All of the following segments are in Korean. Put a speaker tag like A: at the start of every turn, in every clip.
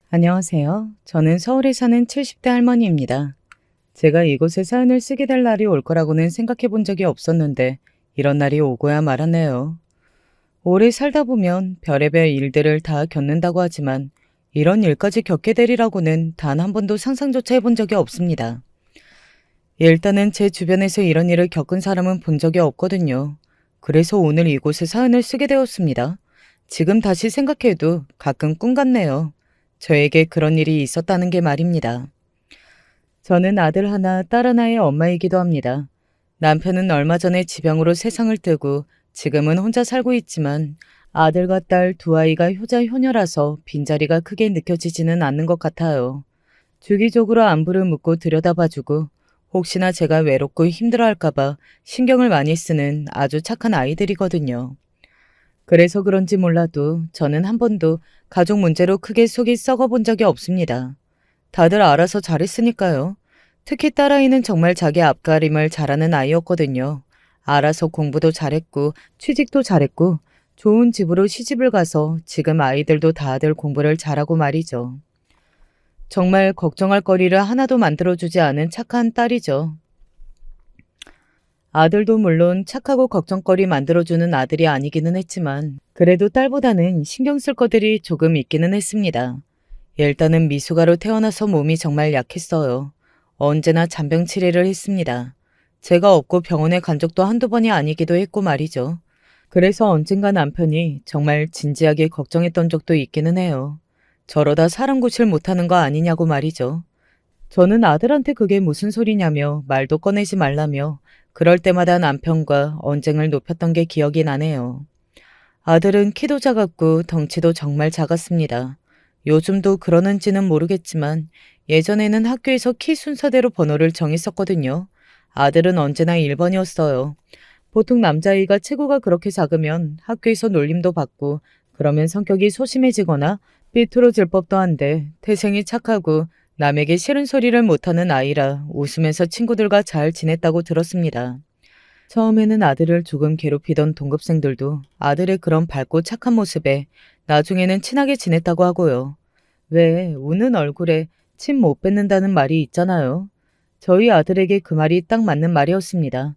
A: 안녕하세요. 저는 서울에 사는 70대 할머니입니다. 제가 이곳에 사연을 쓰게 될 날이 올 거라고는 생각해 본 적이 없었는데 이런 날이 오고야 말았네요. 오래 살다 보면 별의별 일들을 다 겪는다고 하지만 이런 일까지 겪게 되리라고는 단 한 번도 상상조차 해본 적이 없습니다. 일단은 제 주변에서 이런 일을 겪은 사람은 본 적이 없거든요. 그래서 오늘 이곳에 사연을 쓰게 되었습니다. 지금 다시 생각해도 가끔 꿈 같네요. 저에게 그런 일이 있었다는 게 말입니다. 저는 아들 하나, 딸 하나의 엄마이기도 합니다. 남편은 얼마 전에 지병으로 세상을 뜨고 지금은 혼자 살고 있지만 아들과 딸 두 아이가 효자효녀라서 빈자리가 크게 느껴지지는 않는 것 같아요. 주기적으로 안부를 묻고 들여다봐주고 혹시나 제가 외롭고 힘들어할까봐 신경을 많이 쓰는 아주 착한 아이들이거든요. 그래서 그런지 몰라도 저는 한 번도 가족 문제로 크게 속이 썩어본 적이 없습니다. 다들 알아서 잘했으니까요. 특히 딸아이는 정말 자기 앞가림을 잘하는 아이였거든요. 알아서 공부도 잘했고 취직도 잘했고 좋은 집으로 시집을 가서 지금 아이들도 다들 공부를 잘하고 말이죠. 정말 걱정할 거리를 하나도 만들어주지 않은 착한 딸이죠. 아들도 물론 착하고 걱정거리 만들어주는 아들이 아니기는 했지만 그래도 딸보다는 신경 쓸 것들이 조금 있기는 했습니다. 일단은 미숙아로 태어나서 몸이 정말 약했어요. 언제나 잔병 치레를 했습니다. 제가 없고 병원에 간 적도 한두 번이 아니기도 했고 말이죠. 그래서 언젠가 남편이 정말 진지하게 걱정했던 적도 있기는 해요. 저러다 사람 구실 못하는 거 아니냐고 말이죠. 저는 아들한테 그게 무슨 소리냐며 말도 꺼내지 말라며 그럴 때마다 남편과 언쟁을 높였던 게 기억이 나네요. 아들은 키도 작았고 덩치도 정말 작았습니다. 요즘도 그러는지는 모르겠지만 예전에는 학교에서 키 순서대로 번호를 정했었거든요. 아들은 언제나 1번이었어요. 보통 남자아이가 체구가 그렇게 작으면 학교에서 놀림도 받고 그러면 성격이 소심해지거나 삐뚤어질 법도 한데 태생이 착하고 남에게 싫은 소리를 못하는 아이라 웃으면서 친구들과 잘 지냈다고 들었습니다. 처음에는 아들을 조금 괴롭히던 동급생들도 아들의 그런 밝고 착한 모습에 나중에는 친하게 지냈다고 하고요. 왜 우는 얼굴에 침 못 뱉는다는 말이 있잖아요. 저희 아들에게 그 말이 딱 맞는 말이었습니다.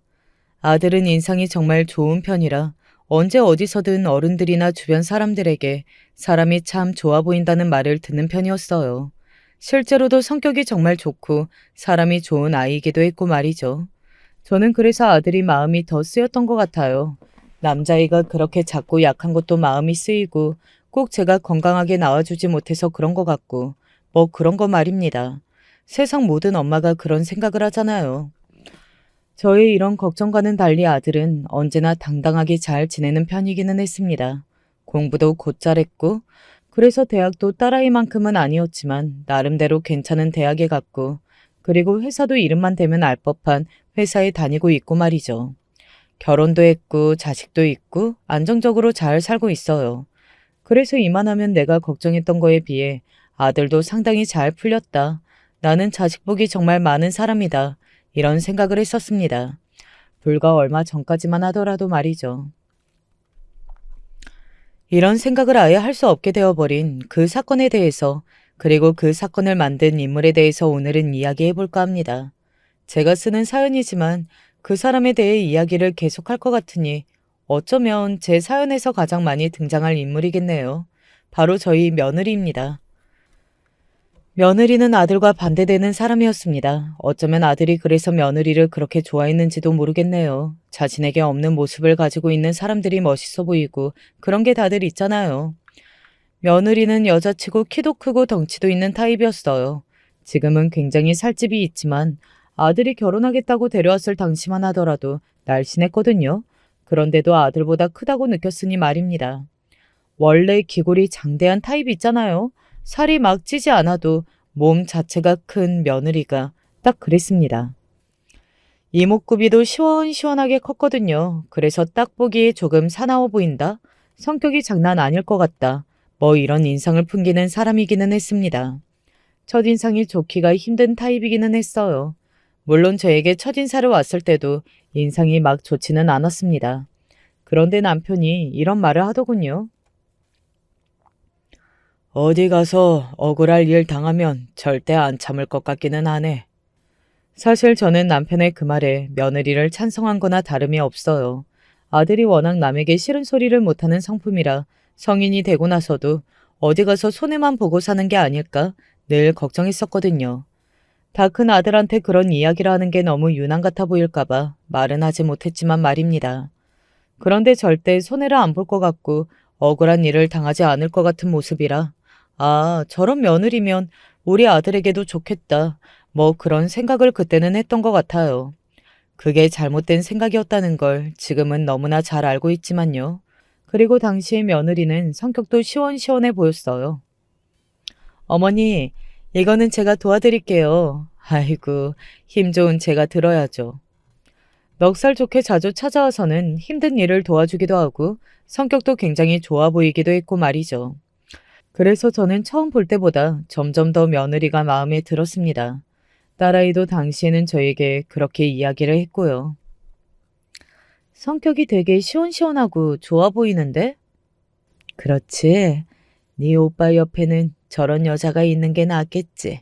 A: 아들은 인상이 정말 좋은 편이라 언제 어디서든 어른들이나 주변 사람들에게 사람이 참 좋아 보인다는 말을 듣는 편이었어요. 실제로도 성격이 정말 좋고 사람이 좋은 아이이기도 했고 말이죠. 저는 그래서 아들이 마음이 더 쓰였던 것 같아요. 남자아이가 그렇게 작고 약한 것도 마음이 쓰이고 꼭 제가 건강하게 낳아주지 못해서 그런 것 같고 뭐 그런 거 말입니다. 세상 모든 엄마가 그런 생각을 하잖아요. 저의 이런 걱정과는 달리 아들은 언제나 당당하게 잘 지내는 편이기는 했습니다. 공부도 곧 잘했고 그래서 대학도 딸아이만큼은 아니었지만 나름대로 괜찮은 대학에 갔고 그리고 회사도 이름만 대면 알 법한 회사에 다니고 있고 말이죠. 결혼도 했고 자식도 있고 안정적으로 잘 살고 있어요. 그래서 이만하면 내가 걱정했던 거에 비해 아들도 상당히 잘 풀렸다. 나는 자식 복이 정말 많은 사람이다. 이런 생각을 했었습니다. 불과 얼마 전까지만 하더라도 말이죠. 이런 생각을 아예 할 수 없게 되어버린 그 사건에 대해서 그리고 그 사건을 만든 인물에 대해서 오늘은 이야기해 볼까 합니다. 제가 쓰는 사연이지만 그 사람에 대해 이야기를 계속할 것 같으니 어쩌면 제 사연에서 가장 많이 등장할 인물이겠네요. 바로 저희 며느리입니다. 며느리는 아들과 반대되는 사람이었습니다. 어쩌면 아들이 그래서 며느리를 그렇게 좋아했는지도 모르겠네요. 자신에게 없는 모습을 가지고 있는 사람들이 멋있어 보이고 그런 게 다들 있잖아요. 며느리는 여자치고 키도 크고 덩치도 있는 타입이었어요. 지금은 굉장히 살집이 있지만 아들이 결혼하겠다고 데려왔을 당시만 하더라도 날씬했거든요. 그런데도 아들보다 크다고 느꼈으니 말입니다. 원래 기골이 장대한 타입 있잖아요. 살이 막 찌지 않아도 몸 자체가 큰 며느리가 딱 그랬습니다. 이목구비도 시원시원하게 컸거든요. 그래서 딱 보기에 조금 사나워 보인다. 성격이 장난 아닐 것 같다. 뭐 이런 인상을 풍기는 사람이기는 했습니다. 첫인상이 좋기가 힘든 타입이기는 했어요. 물론 저에게 첫인사를 왔을 때도 인상이 막 좋지는 않았습니다. 그런데 남편이 이런 말을 하더군요. 어디 가서 억울할 일 당하면 절대 안 참을 것 같기는 하네. 사실 저는 남편의 그 말에 며느리를 찬성한 거나 다름이 없어요. 아들이 워낙 남에게 싫은 소리를 못하는 성품이라 성인이 되고 나서도 어디 가서 손해만 보고 사는 게 아닐까 늘 걱정했었거든요. 다 큰 아들한테 그런 이야기를 하는 게 너무 유난 같아 보일까봐 말은 하지 못했지만 말입니다. 그런데 절대 손해를 안 볼 것 같고 억울한 일을 당하지 않을 것 같은 모습이라 아, 저런 며느리면 우리 아들에게도 좋겠다. 뭐 그런 생각을 그때는 했던 것 같아요. 그게 잘못된 생각이었다는 걸 지금은 너무나 잘 알고 있지만요. 그리고 당시의 며느리는 성격도 시원시원해 보였어요. 어머니, 이거는 제가 도와드릴게요. 아이고, 힘 좋은 제가 들어야죠. 넉살 좋게 자주 찾아와서는 힘든 일을 도와주기도 하고 성격도 굉장히 좋아 보이기도 했고 말이죠. 그래서 저는 처음 볼 때보다 점점 더 며느리가 마음에 들었습니다. 딸아이도 당시에는 저에게 그렇게 이야기를 했고요. 성격이 되게 시원시원하고 좋아 보이는데? 그렇지. 네 오빠 옆에는 저런 여자가 있는 게 낫겠지.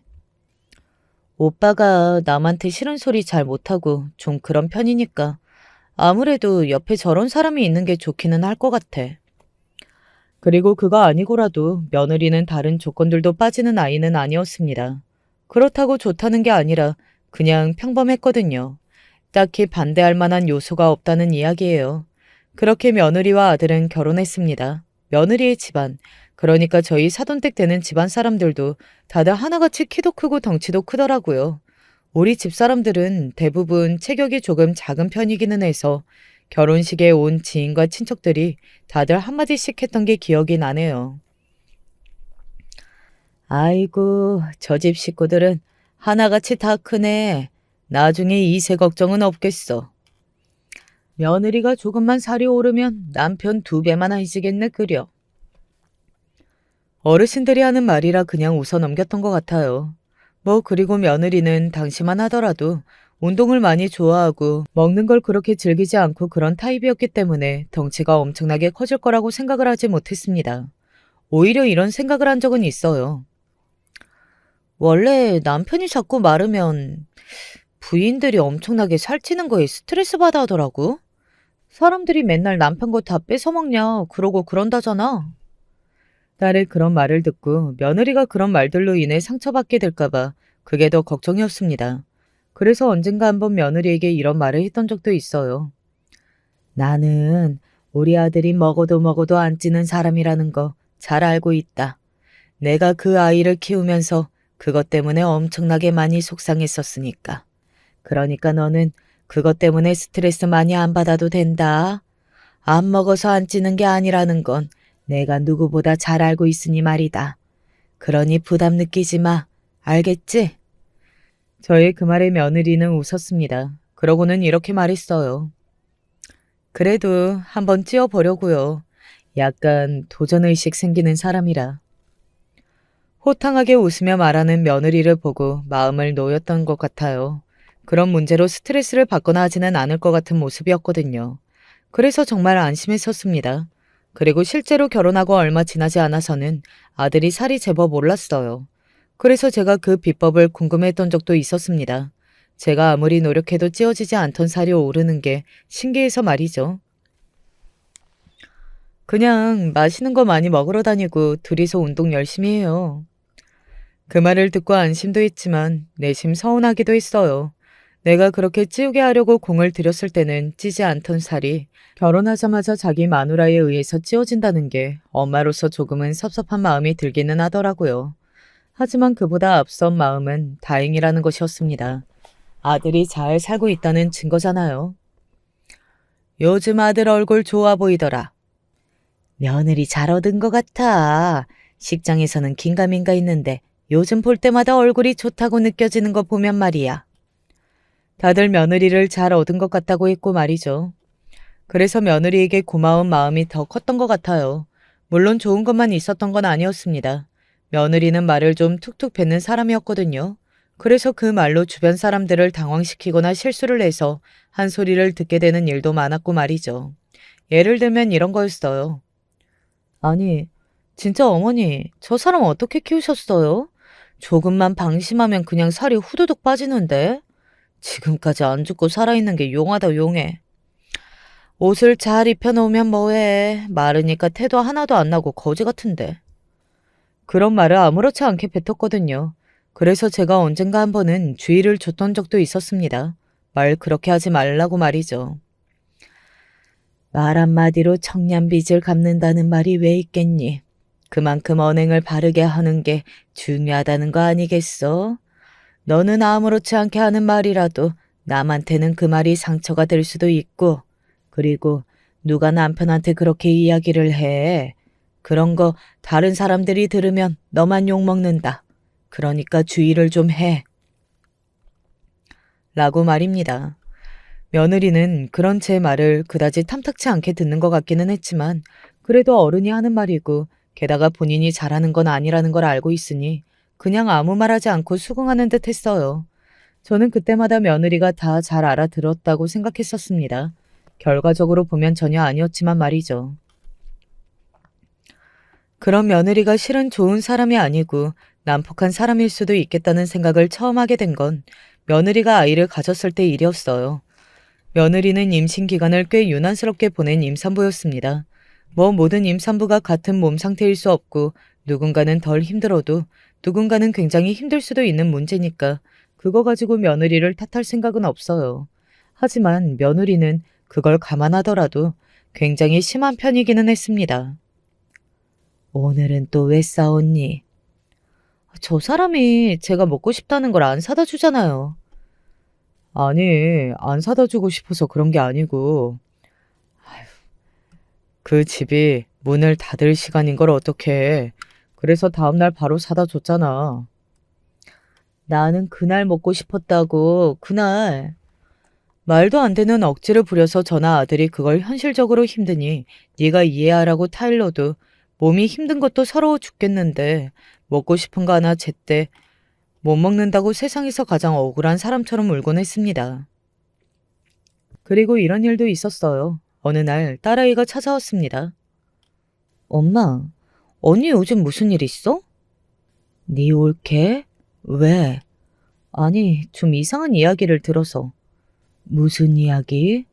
A: 오빠가 남한테 싫은 소리 잘 못하고 좀 그런 편이니까 아무래도 옆에 저런 사람이 있는 게 좋기는 할 것 같아. 그리고 그거 아니고라도 며느리는 다른 조건들도 빠지는 아이는 아니었습니다. 그렇다고 좋다는 게 아니라 그냥 평범했거든요. 딱히 반대할 만한 요소가 없다는 이야기예요. 그렇게 며느리와 아들은 결혼했습니다. 며느리의 집안, 그러니까 저희 사돈댁 되는 집안 사람들도 다들 하나같이 키도 크고 덩치도 크더라고요. 우리 집 사람들은 대부분 체격이 조금 작은 편이기는 해서 결혼식에 온 지인과 친척들이 다들 한마디씩 했던 게 기억이 나네요. 아이고, 저 집 식구들은 하나같이 다 크네. 나중에 이세 걱정은 없겠어. 며느리가 조금만 살이 오르면 남편 두 배만 하시겠네 그려. 어르신들이 하는 말이라 그냥 웃어 넘겼던 것 같아요. 뭐 그리고 며느리는 당시만 하더라도 운동을 많이 좋아하고 먹는 걸 그렇게 즐기지 않고 그런 타입이었기 때문에 덩치가 엄청나게 커질 거라고 생각을 하지 못했습니다. 오히려 이런 생각을 한 적은 있어요. 원래 남편이 자꾸 마르면 부인들이 엄청나게 살찌는 거에 스트레스 받아 하더라고. 사람들이 맨날 남편 거 다 뺏어 먹냐 그러고 그런다잖아. 딸의 그런 말을 듣고 며느리가 그런 말들로 인해 상처받게 될까봐 그게 더 걱정이었습니다. 그래서 언젠가 한번 며느리에게 이런 말을 했던 적도 있어요. 나는 우리 아들이 먹어도 먹어도 안 찌는 사람이라는 거 잘 알고 있다. 내가 그 아이를 키우면서 그것 때문에 엄청나게 많이 속상했었으니까. 그러니까 너는 그것 때문에 스트레스 많이 안 받아도 된다. 안 먹어서 안 찌는 게 아니라는 건 내가 누구보다 잘 알고 있으니 말이다. 그러니 부담 느끼지 마. 알겠지? 저의 그 말에 며느리는 웃었습니다. 그러고는 이렇게 말했어요. 그래도 한번 찌어보려고요. 약간 도전의식 생기는 사람이라. 호탕하게 웃으며 말하는 며느리를 보고 마음을 놓였던 것 같아요. 그런 문제로 스트레스를 받거나 하지는 않을 것 같은 모습이었거든요. 그래서 정말 안심했었습니다. 그리고 실제로 결혼하고 얼마 지나지 않아서는 아들이 살이 제법 올랐어요. 그래서 제가 그 비법을 궁금해했던 적도 있었습니다. 제가 아무리 노력해도 찌어지지 않던 살이 오르는 게 신기해서 말이죠. 그냥 맛있는 거 많이 먹으러 다니고 둘이서 운동 열심히 해요. 그 말을 듣고 안심도 했지만 내심 서운하기도 했어요. 내가 그렇게 찌우게 하려고 공을 들였을 때는 찌지 않던 살이 결혼하자마자 자기 마누라에 의해서 찌워진다는 게 엄마로서 조금은 섭섭한 마음이 들기는 하더라고요. 하지만 그보다 앞선 마음은 다행이라는 것이었습니다. 아들이 잘 살고 있다는 증거잖아요. 요즘 아들 얼굴 좋아 보이더라. 며느리 잘 얻은 것 같아. 식장에서는 긴가민가 있는데 요즘 볼 때마다 얼굴이 좋다고 느껴지는 거 보면 말이야. 다들 며느리를 잘 얻은 것 같다고 했고 말이죠. 그래서 며느리에게 고마운 마음이 더 컸던 것 같아요. 물론 좋은 것만 있었던 건 아니었습니다. 며느리는 말을 좀 툭툭 뱉는 사람이었거든요. 그래서 그 말로 주변 사람들을 당황시키거나 실수를 해서 한 소리를 듣게 되는 일도 많았고 말이죠. 예를 들면 이런 거였어요. 아니, 진짜 어머니, 저 사람 어떻게 키우셨어요? 조금만 방심하면 그냥 살이 후두둑 빠지는데? 지금까지 안 죽고 살아있는 게 용하다 용해. 옷을 잘 입혀놓으면 뭐해. 마르니까 태도 하나도 안 나고 거지 같은데. 그런 말을 아무렇지 않게 뱉었거든요. 그래서 제가 언젠가 한 번은 주의를 줬던 적도 있었습니다. 말 그렇게 하지 말라고 말이죠. 말 한마디로 청년빚을 갚는다는 말이 왜 있겠니? 그만큼 언행을 바르게 하는 게 중요하다는 거 아니겠어? 너는 아무렇지 않게 하는 말이라도 남한테는 그 말이 상처가 될 수도 있고, 그리고 누가 남편한테 그렇게 이야기를 해. 그런 거 다른 사람들이 들으면 너만 욕먹는다. 그러니까 주의를 좀 해. 라고 말입니다. 며느리는 그런 제 말을 그다지 탐탁치 않게 듣는 것 같기는 했지만 그래도 어른이 하는 말이고 게다가 본인이 잘하는 건 아니라는 걸 알고 있으니 그냥 아무 말하지 않고 수긍하는 듯 했어요. 저는 그때마다 며느리가 다 잘 알아들었다고 생각했었습니다. 결과적으로 보면 전혀 아니었지만 말이죠. 그런 며느리가 실은 좋은 사람이 아니고 난폭한 사람일 수도 있겠다는 생각을 처음 하게 된 건 며느리가 아이를 가졌을 때 일이었어요. 며느리는 임신 기간을 꽤 유난스럽게 보낸 임산부였습니다. 뭐 모든 임산부가 같은 몸 상태일 수 없고 누군가는 덜 힘들어도 누군가는 굉장히 힘들 수도 있는 문제니까 그거 가지고 며느리를 탓할 생각은 없어요. 하지만 며느리는 그걸 감안하더라도 굉장히 심한 편이기는 했습니다. 오늘은 또 왜 싸웠니? 저 사람이 제가 먹고 싶다는 걸 안 사다 주잖아요. 아니, 안 사다 주고 싶어서 그런 게 아니고 그 집이 문을 닫을 시간인 걸 어떡해. 그래서 다음날 바로 사다 줬잖아. 나는 그날 먹고 싶었다고, 그날. 말도 안 되는 억지를 부려서 저나 아들이 그걸 현실적으로 힘드니 네가 이해하라고 타일러도 몸이 힘든 것도 서러워 죽겠는데 먹고 싶은 거 하나 제때 못 먹는다고 세상에서 가장 억울한 사람처럼 울곤 했습니다. 그리고 이런 일도 있었어요. 어느 날 딸아이가 찾아왔습니다. 엄마, 언니 요즘 무슨 일 있어? 네 올케? 왜? 아니, 좀 이상한 이야기를 들어서. 무슨 이야기?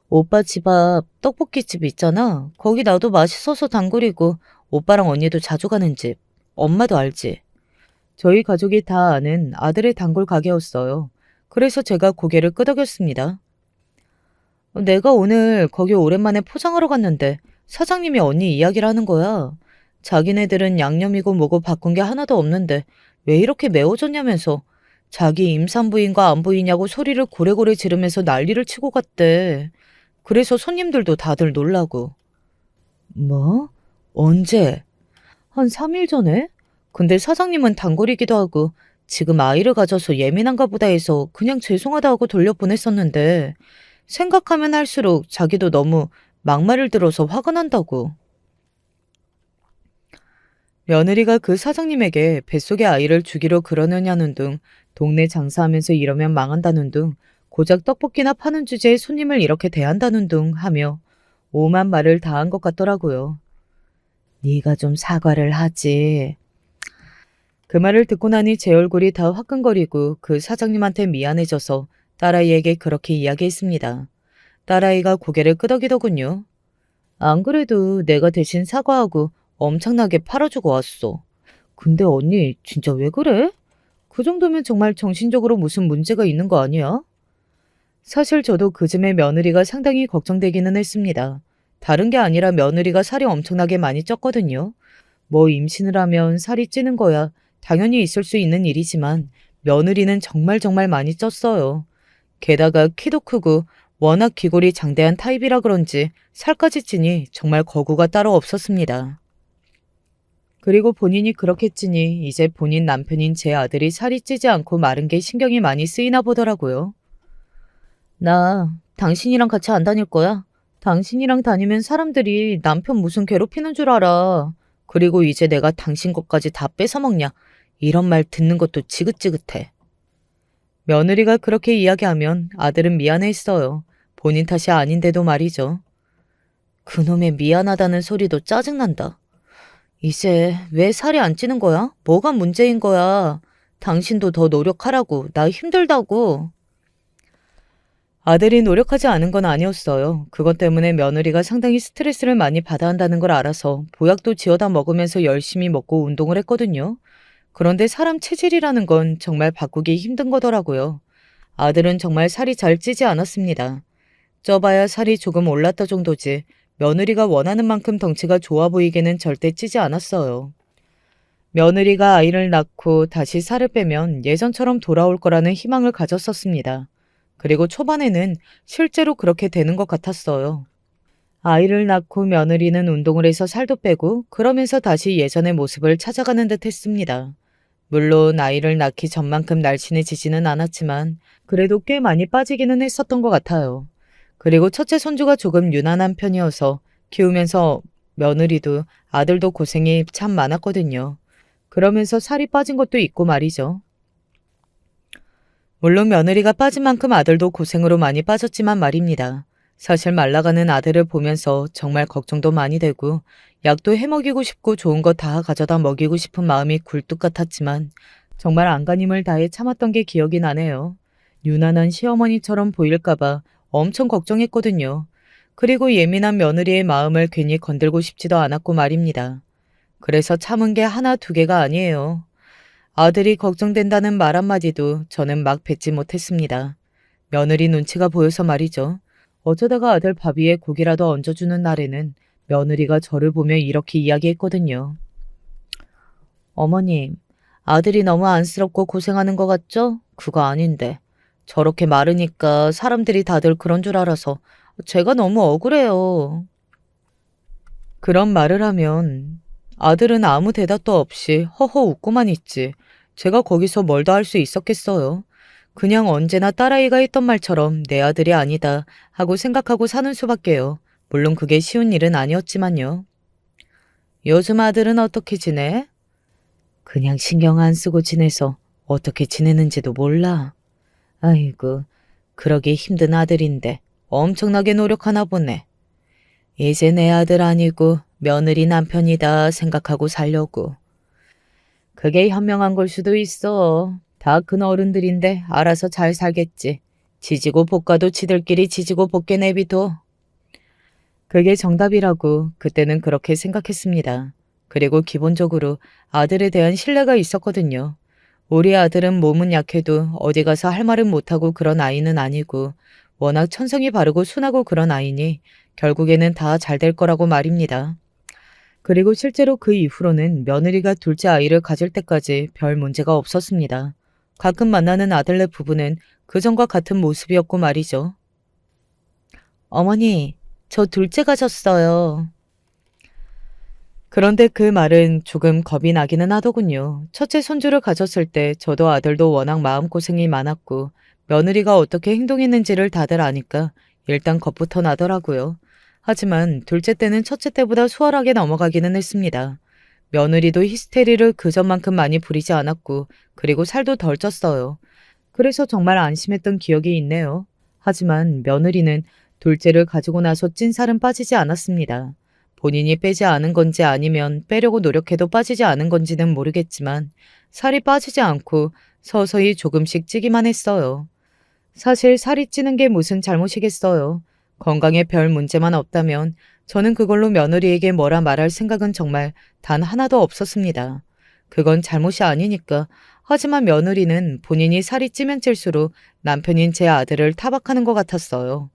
A: 오빠 집 앞 떡볶이집 있잖아. 거기 나도 맛있어서 단골이고 오빠랑 언니도 자주 가는 집. 엄마도 알지? 저희 가족이 다 아는 아들의 단골 가게였어요. 그래서 제가 고개를 끄덕였습니다. 내가 오늘 거기 오랜만에 포장하러 갔는데 사장님이 언니 이야기를 하는 거야. 자기네들은 양념이고 뭐고 바꾼 게 하나도 없는데 왜 이렇게 매워졌냐면서 자기 임산부인가 안 보이냐고 소리를 고래고래 지르면서 난리를 치고 갔대. 그래서 손님들도 다들 놀라고. 뭐? 언제? 한 3일 전에? 근데 사장님은 단골이기도 하고 지금 아이를 가져서 예민한가 보다 해서 그냥 죄송하다 하고 돌려보냈었는데 생각하면 할수록 자기도 너무 막말을 들어서 화가 난다고. 며느리가 그 사장님에게 뱃속의 아이를 주기로 그러느냐는 등 동네 장사하면서 이러면 망한다는 등 고작 떡볶이나 파는 주제에 손님을 이렇게 대한다는 등 하며 오만 말을 다 한 것 같더라고요. 네가 좀 사과를 하지. 그 말을 듣고 나니 제 얼굴이 다 화끈거리고 그 사장님한테 미안해져서 딸아이에게 그렇게 이야기했습니다. 딸아이가 고개를 끄덕이더군요. 안 그래도 내가 대신 사과하고 엄청나게 팔아주고 왔어. 근데 언니 진짜 왜 그래? 그 정도면 정말 정신적으로 무슨 문제가 있는 거 아니야? 사실 저도 그쯤에 며느리가 상당히 걱정되기는 했습니다. 다른 게 아니라 며느리가 살이 엄청나게 많이 쪘거든요. 뭐 임신을 하면 살이 찌는 거야 당연히 있을 수 있는 일이지만 며느리는 정말 정말 많이 쪘어요. 게다가 키도 크고 워낙 기골이 장대한 타입이라 그런지 살까지 찌니 정말 거구가 따로 없었습니다. 그리고 본인이 그렇게 찌니 이제 본인 남편인 제 아들이 살이 찌지 않고 마른 게 신경이 많이 쓰이나 보더라고요. 나 당신이랑 같이 안 다닐 거야. 당신이랑 다니면 사람들이 남편 무슨 괴롭히는 줄 알아. 그리고 이제 내가 당신 것까지 다 뺏어먹냐. 이런 말 듣는 것도 지긋지긋해. 며느리가 그렇게 이야기하면 아들은 미안해했어요. 본인 탓이 아닌데도 말이죠. 그놈의 미안하다는 소리도 짜증난다. 이제 왜 살이 안 찌는 거야? 뭐가 문제인 거야? 당신도 더 노력하라고. 나 힘들다고. 아들이 노력하지 않은 건 아니었어요. 그것 때문에 며느리가 상당히 스트레스를 많이 받아 한다는 걸 알아서 보약도 지어다 먹으면서 열심히 먹고 운동을 했거든요. 그런데 사람 체질이라는 건 정말 바꾸기 힘든 거더라고요. 아들은 정말 살이 잘 찌지 않았습니다. 쪄봐야 살이 조금 올랐다 정도지 며느리가 원하는 만큼 덩치가 좋아 보이게는 절대 찌지 않았어요. 며느리가 아이를 낳고 다시 살을 빼면 예전처럼 돌아올 거라는 희망을 가졌었습니다. 그리고 초반에는 실제로 그렇게 되는 것 같았어요. 아이를 낳고 며느리는 운동을 해서 살도 빼고 그러면서 다시 예전의 모습을 찾아가는 듯 했습니다. 물론 아이를 낳기 전만큼 날씬해지지는 않았지만 그래도 꽤 많이 빠지기는 했었던 것 같아요. 그리고 첫째 손주가 조금 유난한 편이어서 키우면서 며느리도 아들도 고생이 참 많았거든요. 그러면서 살이 빠진 것도 있고 말이죠. 물론 며느리가 빠진 만큼 아들도 고생으로 많이 빠졌지만 말입니다. 사실 말라가는 아들을 보면서 정말 걱정도 많이 되고 약도 해먹이고 싶고 좋은 거 다 가져다 먹이고 싶은 마음이 굴뚝 같았지만 정말 안간힘을 다해 참았던 게 기억이 나네요. 유난한 시어머니처럼 보일까봐 엄청 걱정했거든요. 그리고 예민한 며느리의 마음을 괜히 건들고 싶지도 않았고 말입니다. 그래서 참은 게 하나 두 개가 아니에요. 아들이 걱정된다는 말 한마디도 저는 막 뱉지 못했습니다. 며느리 눈치가 보여서 말이죠. 어쩌다가 아들 밥 위에 고기라도 얹어주는 날에는 며느리가 저를 보며 이렇게 이야기했거든요. 어머님, 아들이 너무 안쓰럽고 고생하는 것 같죠? 그거 아닌데. 저렇게 마르니까 사람들이 다들 그런 줄 알아서 제가 너무 억울해요. 그런 말을 하면 아들은 아무 대답도 없이 허허 웃고만 있지. 제가 거기서 뭘 더 할 수 있었겠어요. 그냥 언제나 딸아이가 했던 말처럼 내 아들이 아니다 하고 생각하고 사는 수밖에요. 물론 그게 쉬운 일은 아니었지만요. 요즘 아들은 어떻게 지내? 그냥 신경 안 쓰고 지내서 어떻게 지내는지도 몰라. 아이고, 그러기 힘든 아들인데 엄청나게 노력하나 보네. 이제 내 아들 아니고 며느리 남편이다 생각하고 살려고. 그게 현명한 걸 수도 있어. 다 큰 어른들인데 알아서 잘 살겠지. 지지고 볶아도 지들끼리 지지고 볶게 내비둬. 그게 정답이라고 그때는 그렇게 생각했습니다. 그리고 기본적으로 아들에 대한 신뢰가 있었거든요. 우리 아들은 몸은 약해도 어디 가서 할 말은 못하고 그런 아이는 아니고 워낙 천성이 바르고 순하고 그런 아이니 결국에는 다 잘 될 거라고 말입니다. 그리고 실제로 그 이후로는 며느리가 둘째 아이를 가질 때까지 별 문제가 없었습니다. 가끔 만나는 아들네 부부는 그전과 같은 모습이었고 말이죠. 어머니, 저 둘째 가졌어요. 그런데 그 말은 조금 겁이 나기는 하더군요. 첫째 손주를 가졌을 때 저도 아들도 워낙 마음고생이 많았고 며느리가 어떻게 행동했는지를 다들 아니까 일단 겁부터 나더라고요. 하지만 둘째 때는 첫째 때보다 수월하게 넘어가기는 했습니다. 며느리도 히스테리를 그전만큼 많이 부리지 않았고 그리고 살도 덜 쪘어요. 그래서 정말 안심했던 기억이 있네요. 하지만 며느리는 둘째를 가지고 나서 찐 살은 빠지지 않았습니다. 본인이 빼지 않은 건지 아니면 빼려고 노력해도 빠지지 않은 건지는 모르겠지만 살이 빠지지 않고 서서히 조금씩 찌기만 했어요. 사실 살이 찌는 게 무슨 잘못이겠어요. 건강에 별 문제만 없다면 저는 그걸로 며느리에게 뭐라 말할 생각은 정말 단 하나도 없었습니다. 그건 잘못이 아니니까. 하지만 며느리는 본인이 살이 찌면 찔수록 남편인 제 아들을 타박하는 것 같았어요.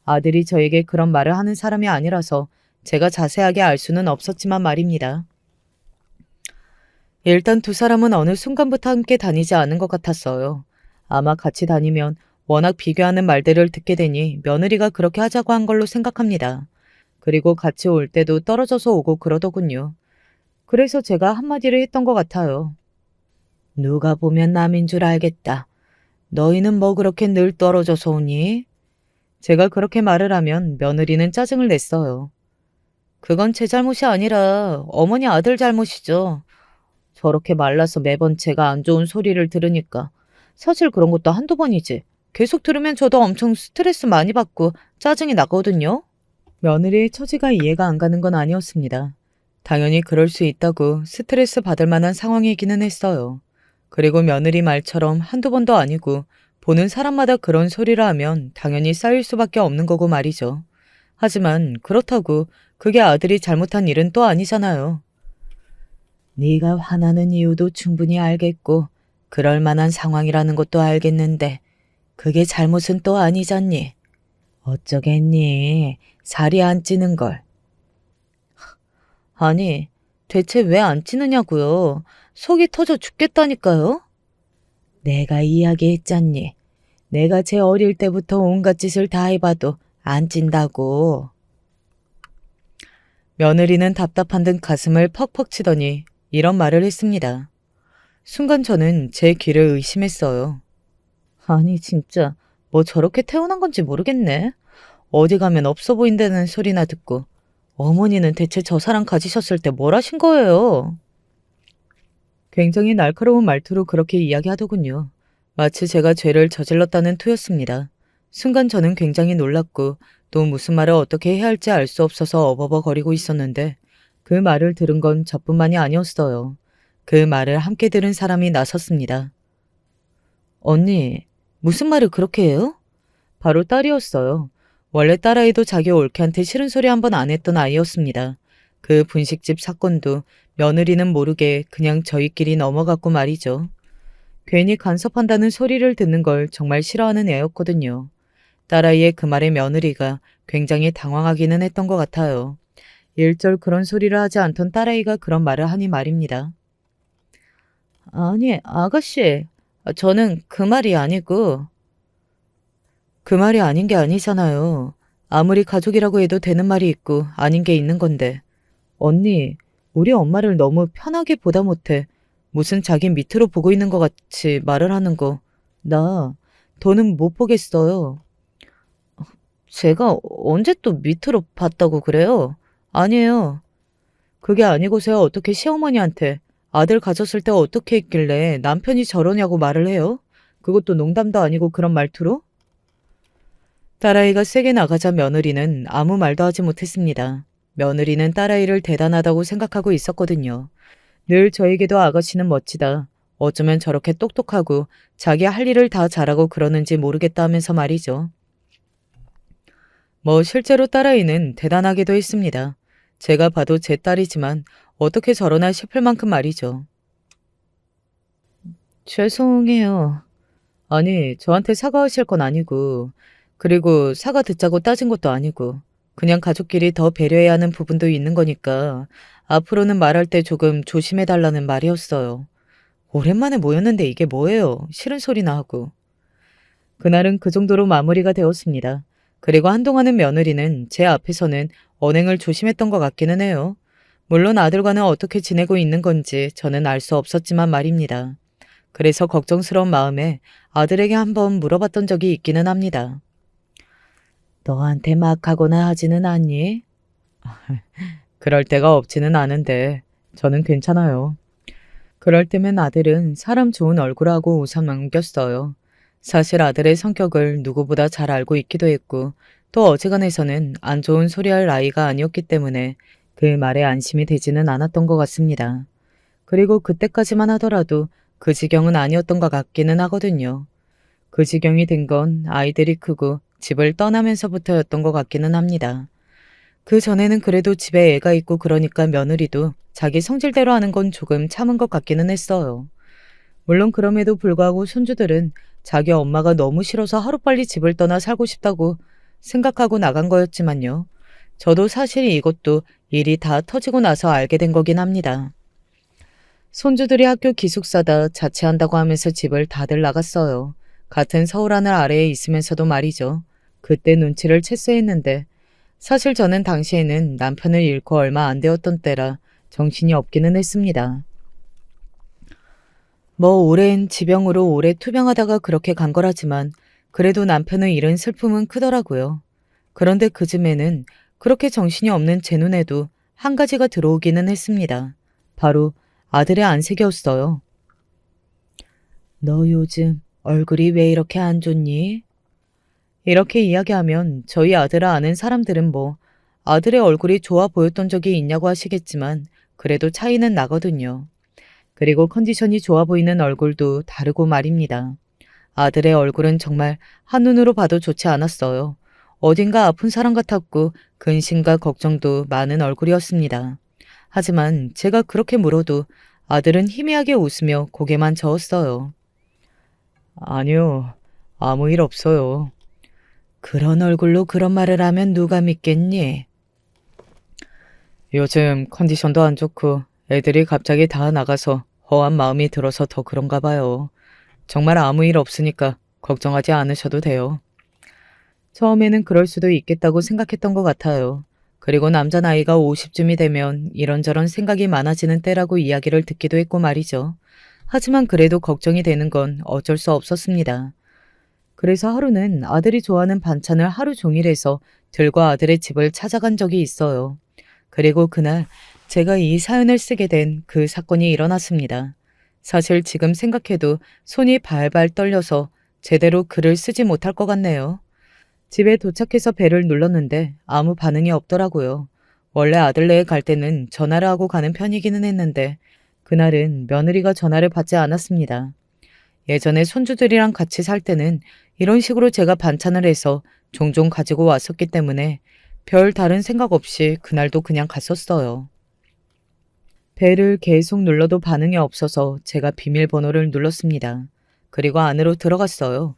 A: 아들이 저에게 그런 말을 하는 사람이 아니라서 제가 자세하게 알 수는 없었지만 말입니다. 일단 두 사람은 어느 순간부터 함께 다니지 않은 것 같았어요. 아마 같이 다니면 워낙 비교하는 말들을 듣게 되니 며느리가 그렇게 하자고 한 걸로 생각합니다. 그리고 같이 올 때도 떨어져서 오고 그러더군요. 그래서 제가 한마디를 했던 것 같아요. 누가 보면 남인 줄 알겠다. 너희는 뭐 그렇게 늘 떨어져서 오니? 제가 그렇게 말을 하면 며느리는 짜증을 냈어요. 그건 제 잘못이 아니라 어머니 아들 잘못이죠. 저렇게 말라서 매번 제가 안 좋은 소리를 들으니까. 사실 그런 것도 한두 번이지. 계속 들으면 저도 엄청 스트레스 많이 받고 짜증이 나거든요. 며느리의 처지가 이해가 안 가는 건 아니었습니다. 당연히 그럴 수 있다고 스트레스 받을 만한 상황이기는 했어요. 그리고 며느리 말처럼 한두 번도 아니고 보는 사람마다 그런 소리를 하면 당연히 쌓일 수밖에 없는 거고 말이죠. 하지만 그렇다고 그게 아들이 잘못한 일은 또 아니잖아요. 네가 화나는 이유도 충분히 알겠고 그럴 만한 상황이라는 것도 알겠는데 그게 잘못은 또 아니잖니. 어쩌겠니? 살이 안 찌는 걸. 아니, 대체 왜 안 찌느냐고요? 속이 터져 죽겠다니까요? 내가 이야기했잖니. 내가 제 어릴 때부터 온갖 짓을 다 해봐도 안 찐다고. 며느리는 답답한 듯 가슴을 퍽퍽 치더니 이런 말을 했습니다. 순간 저는 제 귀를 의심했어요. 아니 진짜 뭐 저렇게 태어난 건지 모르겠네. 어디 가면 없어 보인다는 소리나 듣고 어머니는 대체 저 사람 가지셨을 때 뭘 하신 거예요? 굉장히 날카로운 말투로 그렇게 이야기하더군요. 마치 제가 죄를 저질렀다는 투였습니다. 순간 저는 굉장히 놀랐고 또 무슨 말을 어떻게 해야 할지 알 수 없어서 어버버거리고 있었는데 그 말을 들은 건 저뿐만이 아니었어요. 그 말을 함께 들은 사람이 나섰습니다. 언니, 무슨 말을 그렇게 해요? 바로 딸이었어요. 원래 딸아이도 자기 올케한테 싫은 소리 한 번 안 했던 아이였습니다. 그 분식집 사건도 며느리는 모르게 그냥 저희끼리 넘어갔고 말이죠. 괜히 간섭한다는 소리를 듣는 걸 정말 싫어하는 애였거든요. 딸아이의 그 말에 며느리가 굉장히 당황하기는 했던 것 같아요. 일절 그런 소리를 하지 않던 딸아이가 그런 말을 하니 말입니다. 아니, 아가씨, 저는 그 말이 아니고. 그 말이 아닌 게 아니잖아요. 아무리 가족이라고 해도 되는 말이 있고 아닌 게 있는 건데. 언니, 우리 엄마를 너무 편하게 보다 못해 무슨 자기 밑으로 보고 있는 것 같이 말을 하는 거. 나 더는 못 보겠어요. 제가 언제 또 밑으로 봤다고 그래요? 아니에요. 그게 아니고서야 어떻게 시어머니한테 아들 가졌을 때 어떻게 했길래 남편이 저러냐고 말을 해요? 그것도 농담도 아니고 그런 말투로? 딸아이가 세게 나가자 며느리는 아무 말도 하지 못했습니다. 며느리는 딸아이를 대단하다고 생각하고 있었거든요. 늘 저에게도 아가씨는 멋지다. 어쩌면 저렇게 똑똑하고 자기 할 일을 다 잘하고 그러는지 모르겠다 하면서 말이죠. 뭐 실제로 딸아이는 대단하기도 했습니다. 제가 봐도 제 딸이지만 어떻게 저러나 싶을 만큼 말이죠. 죄송해요. 아니, 저한테 사과하실 건 아니고, 그리고 사과 듣자고 따진 것도 아니고, 그냥 가족끼리 더 배려해야 하는 부분도 있는 거니까, 앞으로는 말할 때 조금 조심해달라는 말이었어요. 오랜만에 모였는데 이게 뭐예요? 싫은 소리나 하고. 그날은 그 정도로 마무리가 되었습니다. 그리고 한동안은 며느리는 제 앞에서는 언행을 조심했던 것 같기는 해요. 물론 아들과는 어떻게 지내고 있는 건지 저는 알 수 없었지만 말입니다. 그래서 걱정스러운 마음에 아들에게 한번 물어봤던 적이 있기는 합니다. 너한테 막 하거나 하지는 않니? 그럴 때가 없지는 않은데 저는 괜찮아요. 그럴 때면 아들은 사람 좋은 얼굴하고 웃음 남겼어요. 사실 아들의 성격을 누구보다 잘 알고 있기도 했고 또 어지간해서는 안 좋은 소리 할 아이가 아니었기 때문에 그 말에 안심이 되지는 않았던 것 같습니다. 그리고 그때까지만 하더라도 그 지경은 아니었던 것 같기는 하거든요. 그 지경이 된 건 아이들이 크고 집을 떠나면서부터였던 것 같기는 합니다. 그 전에는 그래도 집에 애가 있고 그러니까 며느리도 자기 성질대로 하는 건 조금 참은 것 같기는 했어요. 물론 그럼에도 불구하고 손주들은 자기 엄마가 너무 싫어서 하루빨리 집을 떠나 살고 싶다고 생각하고 나간 거였지만요. 저도 사실 이것도 일이 다 터지고 나서 알게 된 거긴 합니다. 손주들이 학교 기숙사다 자취한다고 하면서 집을 다들 나갔어요. 같은 서울 하늘 아래에 있으면서도 말이죠. 그때 눈치를 채써 했는데 사실 저는 당시에는 남편을 잃고 얼마 안 되었던 때라 정신이 없기는 했습니다. 뭐 오랜 지병으로 오래 투병하다가 그렇게 간 거라지만 그래도 남편을 잃은 슬픔은 크더라고요. 그런데 그쯤에는 그렇게 정신이 없는 제 눈에도 한 가지가 들어오기는 했습니다. 바로 아들의 안색이었어요. 너 요즘 얼굴이 왜 이렇게 안 좋니? 이렇게 이야기하면 저희 아들을 아는 사람들은 뭐 아들의 얼굴이 좋아 보였던 적이 있냐고 하시겠지만 그래도 차이는 나거든요. 그리고 컨디션이 좋아 보이는 얼굴도 다르고 말입니다. 아들의 얼굴은 정말 한눈으로 봐도 좋지 않았어요. 어딘가 아픈 사람 같았고 근심과 걱정도 많은 얼굴이었습니다. 하지만 제가 그렇게 물어도 아들은 희미하게 웃으며 고개만 저었어요. 아니요, 아무 일 없어요. 그런 얼굴로 그런 말을 하면 누가 믿겠니? 요즘 컨디션도 안 좋고 애들이 갑자기 다 나가서 허한 마음이 들어서 더 그런가 봐요. 정말 아무 일 없으니까 걱정하지 않으셔도 돼요. 처음에는 그럴 수도 있겠다고 생각했던 것 같아요. 그리고 남자 나이가 50쯤이 되면 이런저런 생각이 많아지는 때라고 이야기를 듣기도 했고 말이죠. 하지만 그래도 걱정이 되는 건 어쩔 수 없었습니다. 그래서 하루는 아들이 좋아하는 반찬을 하루 종일 해서 들고 아들의 집을 찾아간 적이 있어요. 그리고 그날 제가 이 사연을 쓰게 된 그 사건이 일어났습니다. 사실 지금 생각해도 손이 발발 떨려서 제대로 글을 쓰지 못할 것 같네요. 집에 도착해서 벨을 눌렀는데 아무 반응이 없더라고요. 원래 아들네에 갈 때는 전화를 하고 가는 편이기는 했는데 그날은 며느리가 전화를 받지 않았습니다. 예전에 손주들이랑 같이 살 때는 이런 식으로 제가 반찬을 해서 종종 가지고 왔었기 때문에 별 다른 생각 없이 그날도 그냥 갔었어요. 벨을 계속 눌러도 반응이 없어서 제가 비밀번호를 눌렀습니다. 그리고 안으로 들어갔어요.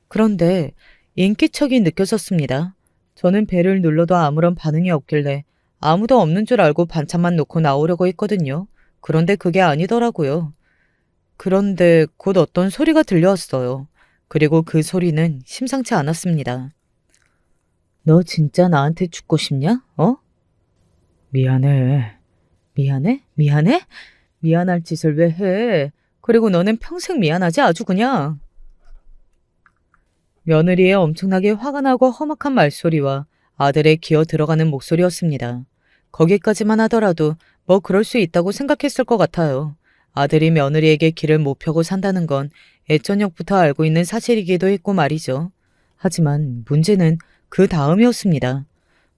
A: 그런데 인기척이 느껴졌습니다. 저는 벨을 눌러도 아무런 반응이 없길래 아무도 없는 줄 알고 반찬만 놓고 나오려고 했거든요. 그런데 그게 아니더라고요. 그런데 곧 어떤 소리가 들려왔어요. 그리고 그 소리는 심상치 않았습니다. 너 진짜 나한테 죽고 싶냐? 어? 미안해. 미안해? 미안해? 미안할 짓을 왜 해? 그리고 너는 평생 미안하지 아주 그냥. 며느리의 엄청나게 화가 나고 험악한 말소리와 아들의 기어 들어가는 목소리였습니다. 거기까지만 하더라도 뭐 그럴 수 있다고 생각했을 것 같아요. 아들이 며느리에게 길을 못 펴고 산다는 건 예전역부터 알고 있는 사실이기도 했고 말이죠. 하지만 문제는 그 다음이었습니다.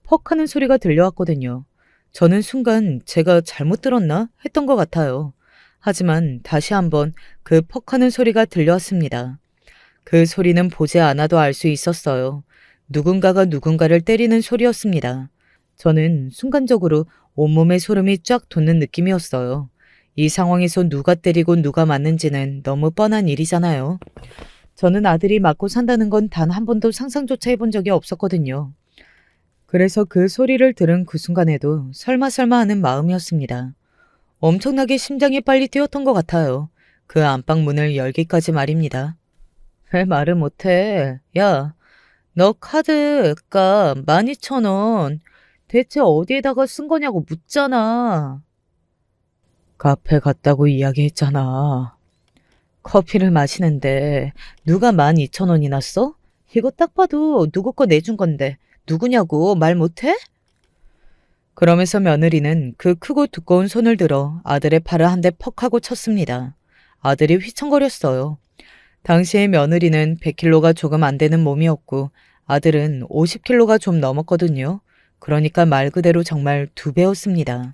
A: 퍽 하는 소리가 들려왔거든요. 저는 순간 제가 잘못 들었나 했던 것 같아요. 하지만 다시 한번 그 퍽 하는 소리가 들려왔습니다. 그 소리는 보지 않아도 알 수 있었어요. 누군가가 누군가를 때리는 소리였습니다. 저는 순간적으로 온몸에 소름이 쫙 돋는 느낌이었어요. 이 상황에서 누가 때리고 누가 맞는지는 너무 뻔한 일이잖아요. 저는 아들이 맞고 산다는 건 단 한 번도 상상조차 해본 적이 없었거든요. 그래서 그 소리를 들은 그 순간에도 설마 하는 마음이었습니다. 엄청나게 심장이 빨리 뛰었던 것 같아요. 그 안방 문을 열기까지 말입니다. 왜 말을 못해? 야, 너 카드가 12,000원 대체 어디에다가 쓴 거냐고 묻잖아. 카페 갔다고 이야기했잖아. 커피를 마시는데 누가 12,000원이나 써? 이거 딱 봐도 누구 거 내준 건데 누구냐고 말 못해? 그러면서 며느리는 그 크고 두꺼운 손을 들어 아들의 팔을 한 대 퍽 하고 쳤습니다. 아들이 휘청거렸어요. 당시에 며느리는 100kg가 조금 안 되는 몸이었고 아들은 50kg가 좀 넘었거든요. 그러니까 말 그대로 정말 2배였습니다.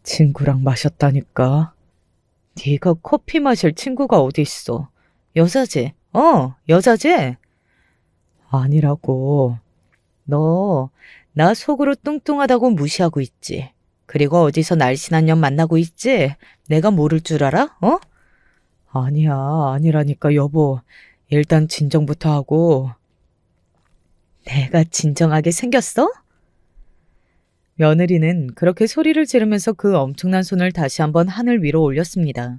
A: 친구랑 마셨다니까. 네가 커피 마실 친구가 어디 있어? 여자지? 여자지? 아니라고. 너 나 속으로 뚱뚱하다고 무시하고 있지. 그리고 어디서 날씬한 년 만나고 있지? 내가 모를 줄 알아? 아니야, 아니라니까 여보. 일단 진정부터 하고. 내가 진정하게 생겼어? 며느리는 그렇게 소리를 지르면서 그 엄청난 손을 다시 한번 하늘 위로 올렸습니다.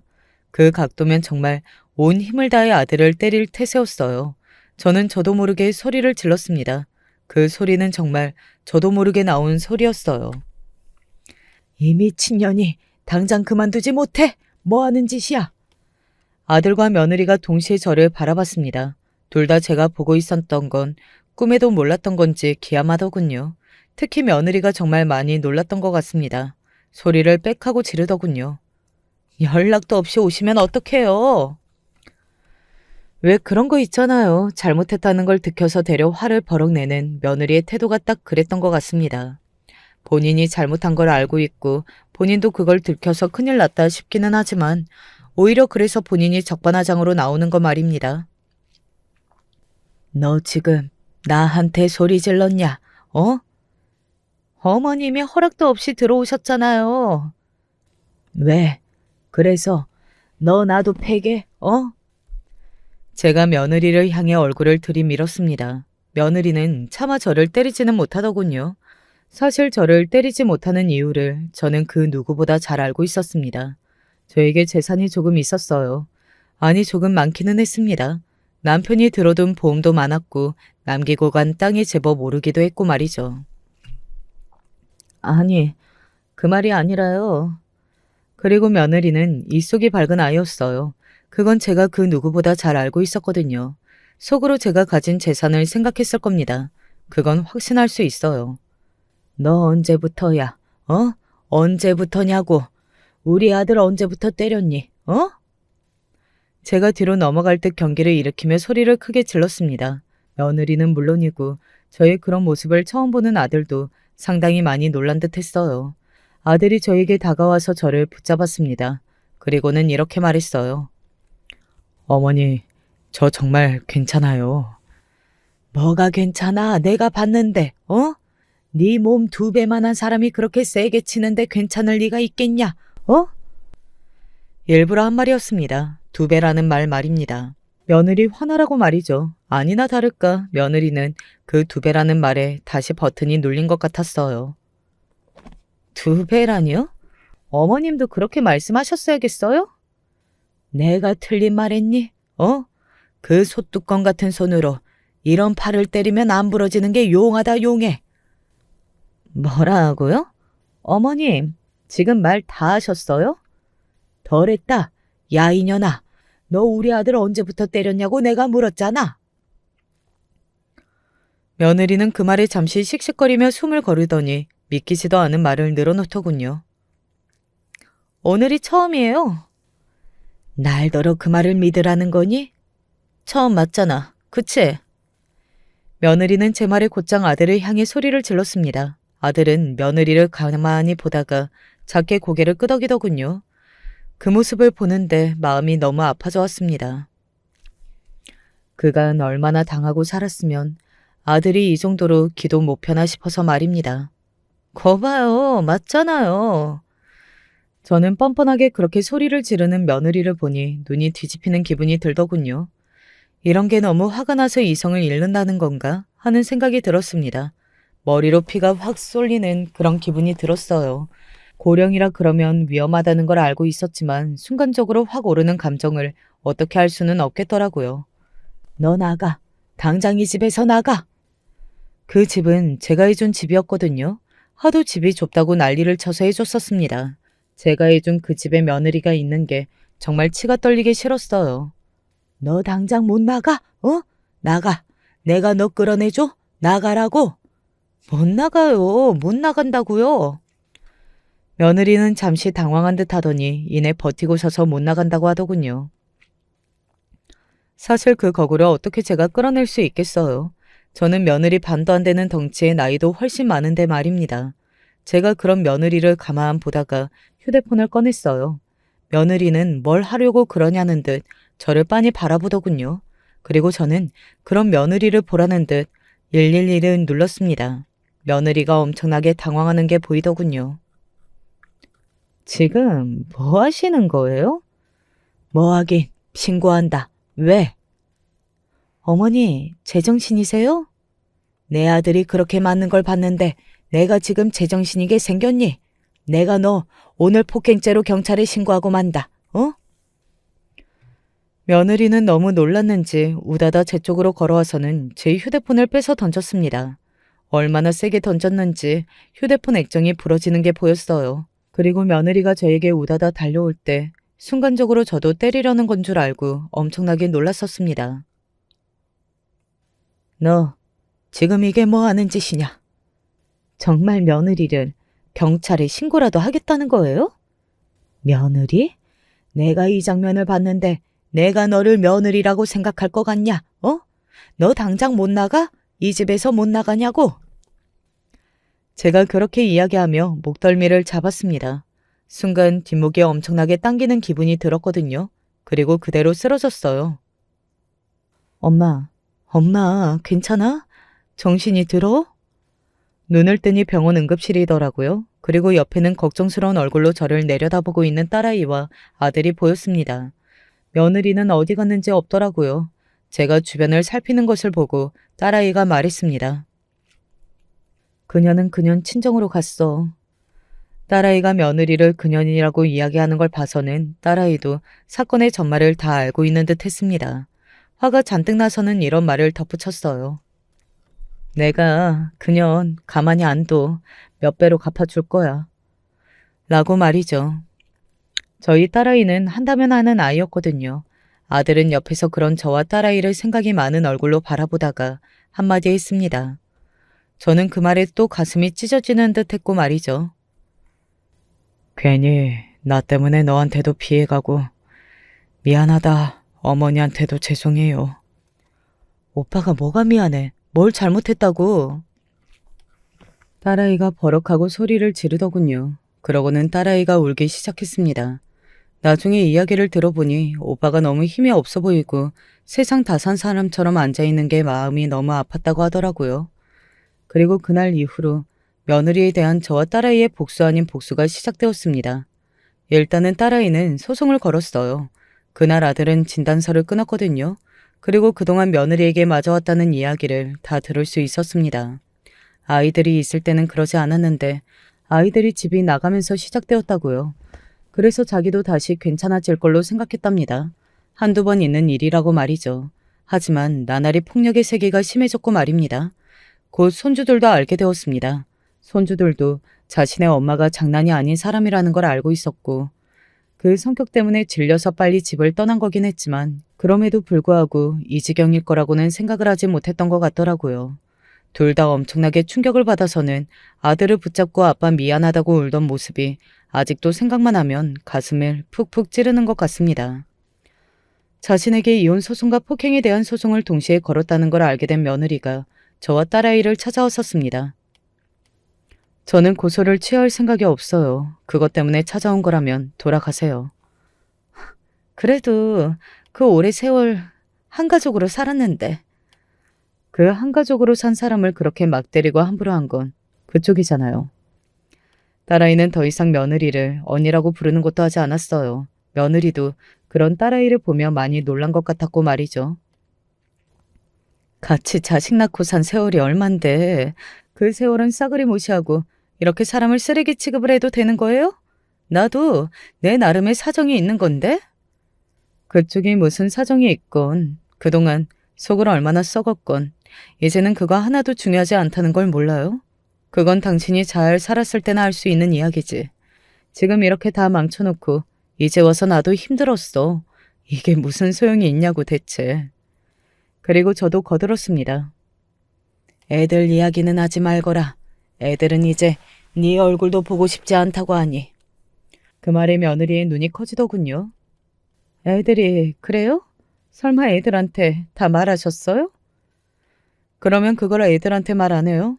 A: 그 각도면 정말 온 힘을 다해 아들을 때릴 태세였어요. 저는 저도 모르게 소리를 질렀습니다. 그 소리는 정말 저도 모르게 나온 소리였어요. 이 미친년이 당장 그만두지 못해! 뭐 하는 짓이야? 아들과 며느리가 동시에 저를 바라봤습니다. 둘 다 제가 보고 있었던 건 꿈에도 몰랐던 건지 기암하더군요. 특히 며느리가 정말 많이 놀랐던 것 같습니다. 소리를 빽하고 지르더군요. 연락도 없이 오시면 어떡해요? 왜 그런 거 있잖아요. 잘못했다는 걸 들켜서 되려 화를 버럭 내는 며느리의 태도가 딱 그랬던 것 같습니다. 본인이 잘못한 걸 알고 있고 본인도 그걸 들켜서 큰일 났다 싶기는 하지만 오히려 그래서 본인이 적반하장으로 나오는 거 말입니다. 너 지금 나한테 소리 질렀냐? 어? 어머님이 허락도 없이 들어오셨잖아요. 왜? 그래서 너 나도 패게? 어? 제가 며느리를 향해 얼굴을 들이밀었습니다. 며느리는 차마 저를 때리지는 못하더군요. 사실 저를 때리지 못하는 이유를 저는 그 누구보다 잘 알고 있었습니다. 저에게 재산이 조금 있었어요. 아니 조금 많기는 했습니다. 남편이 들어둔 보험도 많았고 남기고 간 땅이 제법 오르기도 했고 말이죠. 아니, 그 말이 아니라요. 그리고 며느리는 입속이 밝은 아이였어요. 그건 제가 그 누구보다 잘 알고 있었거든요. 속으로 제가 가진 재산을 생각했을 겁니다. 그건 확신할 수 있어요. 너 언제부터야? 어? 언제부터냐고? 우리 아들 언제부터 때렸니? 어? 제가 뒤로 넘어갈 듯 경기를 일으키며 소리를 크게 질렀습니다. 며느리는 물론이고 저의 그런 모습을 처음 보는 아들도 상당히 많이 놀란 듯 했어요. 아들이 저에게 다가와서 저를 붙잡았습니다. 그리고는 이렇게 말했어요. 어머니, 저 정말 괜찮아요. 뭐가 괜찮아? 내가 봤는데, 어? 네 몸 2배만한 사람이 그렇게 세게 치는데 괜찮을 리가 있겠냐? 어? 일부러 한 말이었습니다. 2배라는 말입니다. 며느리 화나라고 말이죠. 아니나 다를까 며느리는 그 2배라는 말에 다시 버튼이 눌린 것 같았어요. 2배라니요? 어머님도 그렇게 말씀하셨어야겠어요? 내가 틀린 말했니? 어? 그 솥뚜껑 같은 손으로 이런 팔을 때리면 안 부러지는 게 용하다 용해. 뭐라고요? 어머님, 지금 말 다 하셨어요? 덜했다. 야 이년아, 너 우리 아들 언제부터 때렸냐고 내가 물었잖아. 며느리는 그 말에 잠시 씩씩거리며 숨을 거르더니 믿기지도 않은 말을 늘어놓더군요. 오늘이 처음이에요. 날더러 그 말을 믿으라는 거니? 처음 맞잖아. 그치? 며느리는 제 말에 곧장 아들을 향해 소리를 질렀습니다. 아들은 며느리를 가만히 보다가 작게 고개를 끄덕이더군요. 그 모습을 보는데 마음이 너무 아파져 왔습니다. 그간 얼마나 당하고 살았으면 아들이 이 정도로 기도 못 펴나 싶어서 말입니다. 거봐요. 맞잖아요. 저는 뻔뻔하게 그렇게 소리를 지르는 며느리를 보니 눈이 뒤집히는 기분이 들더군요. 이런 게 너무 화가 나서 이성을 잃는다는 건가 하는 생각이 들었습니다. 머리로 피가 확 쏠리는 그런 기분이 들었어요. 고령이라 그러면 위험하다는 걸 알고 있었지만 순간적으로 확 오르는 감정을 어떻게 할 수는 없겠더라고요. 너 나가. 당장 이 집에서 나가. 그 집은 제가 해준 집이었거든요. 하도 집이 좁다고 난리를 쳐서 해줬었습니다. 제가 해준 그 집에 며느리가 있는 게 정말 치가 떨리게 싫었어요. 너 당장 못 나가? 어? 나가. 내가 너 끌어내줘? 나가라고? 못 나가요. 못 나간다고요. 며느리는 잠시 당황한 듯 하더니 이내 버티고 서서 못 나간다고 하더군요. 사실 그 거구를 어떻게 제가 끌어낼 수 있겠어요. 저는 며느리 반도 안 되는 덩치에 나이도 훨씬 많은데 말입니다. 제가 그런 며느리를 가만 보다가 휴대폰을 꺼냈어요. 며느리는 뭘 하려고 그러냐는 듯 저를 빤히 바라보더군요. 그리고 저는 그런 며느리를 보라는 듯 111을 눌렀습니다. 며느리가 엄청나게 당황하는 게 보이더군요. 지금 뭐 하시는 거예요? 뭐 하긴 신고한다. 왜? 어머니, 제정신이세요? 내 아들이 그렇게 맞는 걸 봤는데 내가 지금 제정신이게 생겼니? 내가 너 오늘 폭행죄로 경찰에 신고하고 만다. 어? 며느리는 너무 놀랐는지 우다다 제 쪽으로 걸어와서는 제 휴대폰을 뺏어 던졌습니다. 얼마나 세게 던졌는지 휴대폰 액정이 부러지는 게 보였어요. 그리고 며느리가 저에게 우다다 달려올 때 순간적으로 저도 때리려는 건 줄 알고 엄청나게 놀랐었습니다. 너 지금 이게 뭐 하는 짓이냐? 정말 며느리를 경찰에 신고라도 하겠다는 거예요? 며느리? 내가 이 장면을 봤는데 내가 너를 며느리라고 생각할 것 같냐? 너 당장 못 나가? 이 집에서 못 나가냐고? 제가 그렇게 이야기하며 목덜미를 잡았습니다. 순간 뒷목이 엄청나게 당기는 기분이 들었거든요. 그리고 그대로 쓰러졌어요. 엄마, 괜찮아? 정신이 들어? 눈을 뜨니 병원 응급실이더라고요. 그리고 옆에는 걱정스러운 얼굴로 저를 내려다보고 있는 딸아이와 아들이 보였습니다. 며느리는 어디 갔는지 없더라고요. 제가 주변을 살피는 것을 보고 딸아이가 말했습니다. 그녀는 그년 친정으로 갔어. 딸아이가 며느리를 그년이라고 이야기하는 걸 봐서는 딸아이도 사건의 전말을 다 알고 있는 듯 했습니다. 화가 잔뜩 나서는 이런 말을 덧붙였어요. 내가 그년 가만히 안 둬. 몇 배로 갚아줄 거야. 라고 말이죠. 저희 딸아이는 한다면 하는 아이였거든요. 아들은 옆에서 그런 저와 딸아이를 생각이 많은 얼굴로 바라보다가 한마디 했습니다. 저는 그 말에 또 가슴이 찢어지는 듯 했고 말이죠. 괜히 나 때문에 너한테도 피해가고 미안하다. 어머니한테도 죄송해요. 오빠가 뭐가 미안해? 뭘 잘못했다고? 딸아이가 버럭하고 소리를 지르더군요. 그러고는 딸아이가 울기 시작했습니다. 나중에 이야기를 들어보니 오빠가 너무 힘이 없어 보이고 세상 다 산 사람처럼 앉아있는 게 마음이 너무 아팠다고 하더라고요. 그리고 그날 이후로 며느리에 대한 저와 딸아이의 복수 아닌 복수가 시작되었습니다. 일단은 딸아이는 소송을 걸었어요. 그날 아들은 진단서를 끊었거든요. 그리고 그동안 며느리에게 맞아왔다는 이야기를 다 들을 수 있었습니다. 아이들이 있을 때는 그러지 않았는데 아이들이 집이 나가면서 시작되었다고요. 그래서 자기도 다시 괜찮아질 걸로 생각했답니다. 한두 번 있는 일이라고 말이죠. 하지만 나날이 폭력의 세계가 심해졌고 말입니다. 곧 손주들도 알게 되었습니다. 손주들도 자신의 엄마가 장난이 아닌 사람이라는 걸 알고 있었고 그 성격 때문에 질려서 빨리 집을 떠난 거긴 했지만 그럼에도 불구하고 이 지경일 거라고는 생각을 하지 못했던 것 같더라고요. 둘 다 엄청나게 충격을 받아서는 아들을 붙잡고 아빠 미안하다고 울던 모습이 아직도 생각만 하면 가슴을 푹푹 찌르는 것 같습니다. 자신에게 이혼 소송과 폭행에 대한 소송을 동시에 걸었다는 걸 알게 된 며느리가 저와 딸아이를 찾아왔었습니다. 저는 고소를 취할 생각이 없어요. 그것 때문에 찾아온 거라면 돌아가세요. 그래도 그 오래 세월 한 가족으로 살았는데 그 한 가족으로 산 사람을 그렇게 막 때리고 함부로 한 건 그쪽이잖아요. 딸아이는 더 이상 며느리를 언니라고 부르는 것도 하지 않았어요. 며느리도 그런 딸아이를 보며 많이 놀란 것 같았고 말이죠. 같이 자식 낳고 산 세월이 얼만데 그 세월은 싸그리 무시하고 이렇게 사람을 쓰레기 취급을 해도 되는 거예요? 나도 내 나름의 사정이 있는 건데? 그쪽이 무슨 사정이 있건 그동안 속을 얼마나 썩었건 이제는 그거 하나도 중요하지 않다는 걸 몰라요? 그건 당신이 잘 살았을 때나 할 수 있는 이야기지. 지금 이렇게 다 망쳐놓고 이제 와서 나도 힘들었어. 이게 무슨 소용이 있냐고 대체. 그리고 저도 거들었습니다. 애들 이야기는 하지 말거라. 애들은 이제 네 얼굴도 보고 싶지 않다고 하니. 그 말에 며느리의 눈이 커지더군요. 애들이 그래요? 설마 애들한테 다 말하셨어요? 그러면 그걸 애들한테 말 안 해요?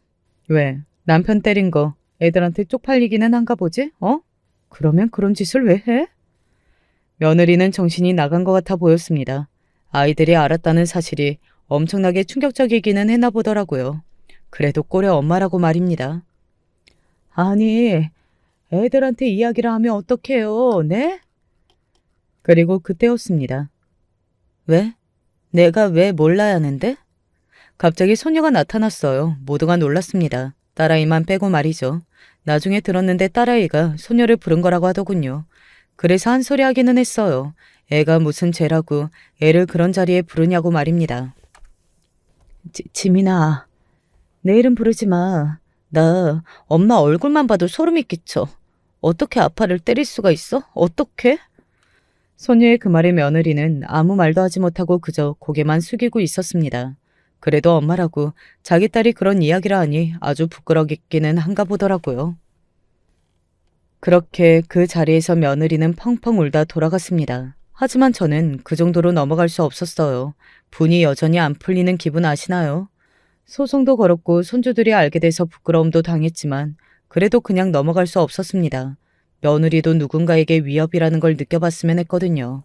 A: 왜? 남편 때린 거 애들한테 쪽팔리기는 한가 보지? 그러면 그런 짓을 왜 해? 며느리는 정신이 나간 것 같아 보였습니다. 아이들이 알았다는 사실이 엄청나게 충격적이기는 했나 보더라고요. 그래도 꼴의 엄마라고 말입니다. 아니, 애들한테 이야기를 하면 어떡해요, 네? 그리고 그때였습니다. 왜? 내가 왜 몰라야 하는데? 갑자기 소녀가 나타났어요. 모두가 놀랐습니다. 딸아이만 빼고 말이죠. 나중에 들었는데 딸아이가 소녀를 부른 거라고 하더군요. 그래서 한 소리 하기는 했어요. 애가 무슨 죄라고 애를 그런 자리에 부르냐고 말입니다. 지민아, 내 이름 부르지 마. 나 엄마 얼굴만 봐도 소름이 끼쳐. 어떻게 아빠를 때릴 수가 있어? 어떻게? 소녀의 그 말에 며느리는 아무 말도 하지 못하고 그저 고개만 숙이고 있었습니다. 그래도 엄마라고 자기 딸이 그런 이야기를 하니 아주 부끄럽기는 한가 보더라고요. 그렇게 그 자리에서 며느리는 펑펑 울다 돌아갔습니다. 하지만 저는 그 정도로 넘어갈 수 없었어요. 분이 여전히 안 풀리는 기분 아시나요? 소송도 걸었고 손주들이 알게 돼서 부끄러움도 당했지만 그래도 그냥 넘어갈 수 없었습니다. 며느리도 누군가에게 위협이라는 걸 느껴봤으면 했거든요.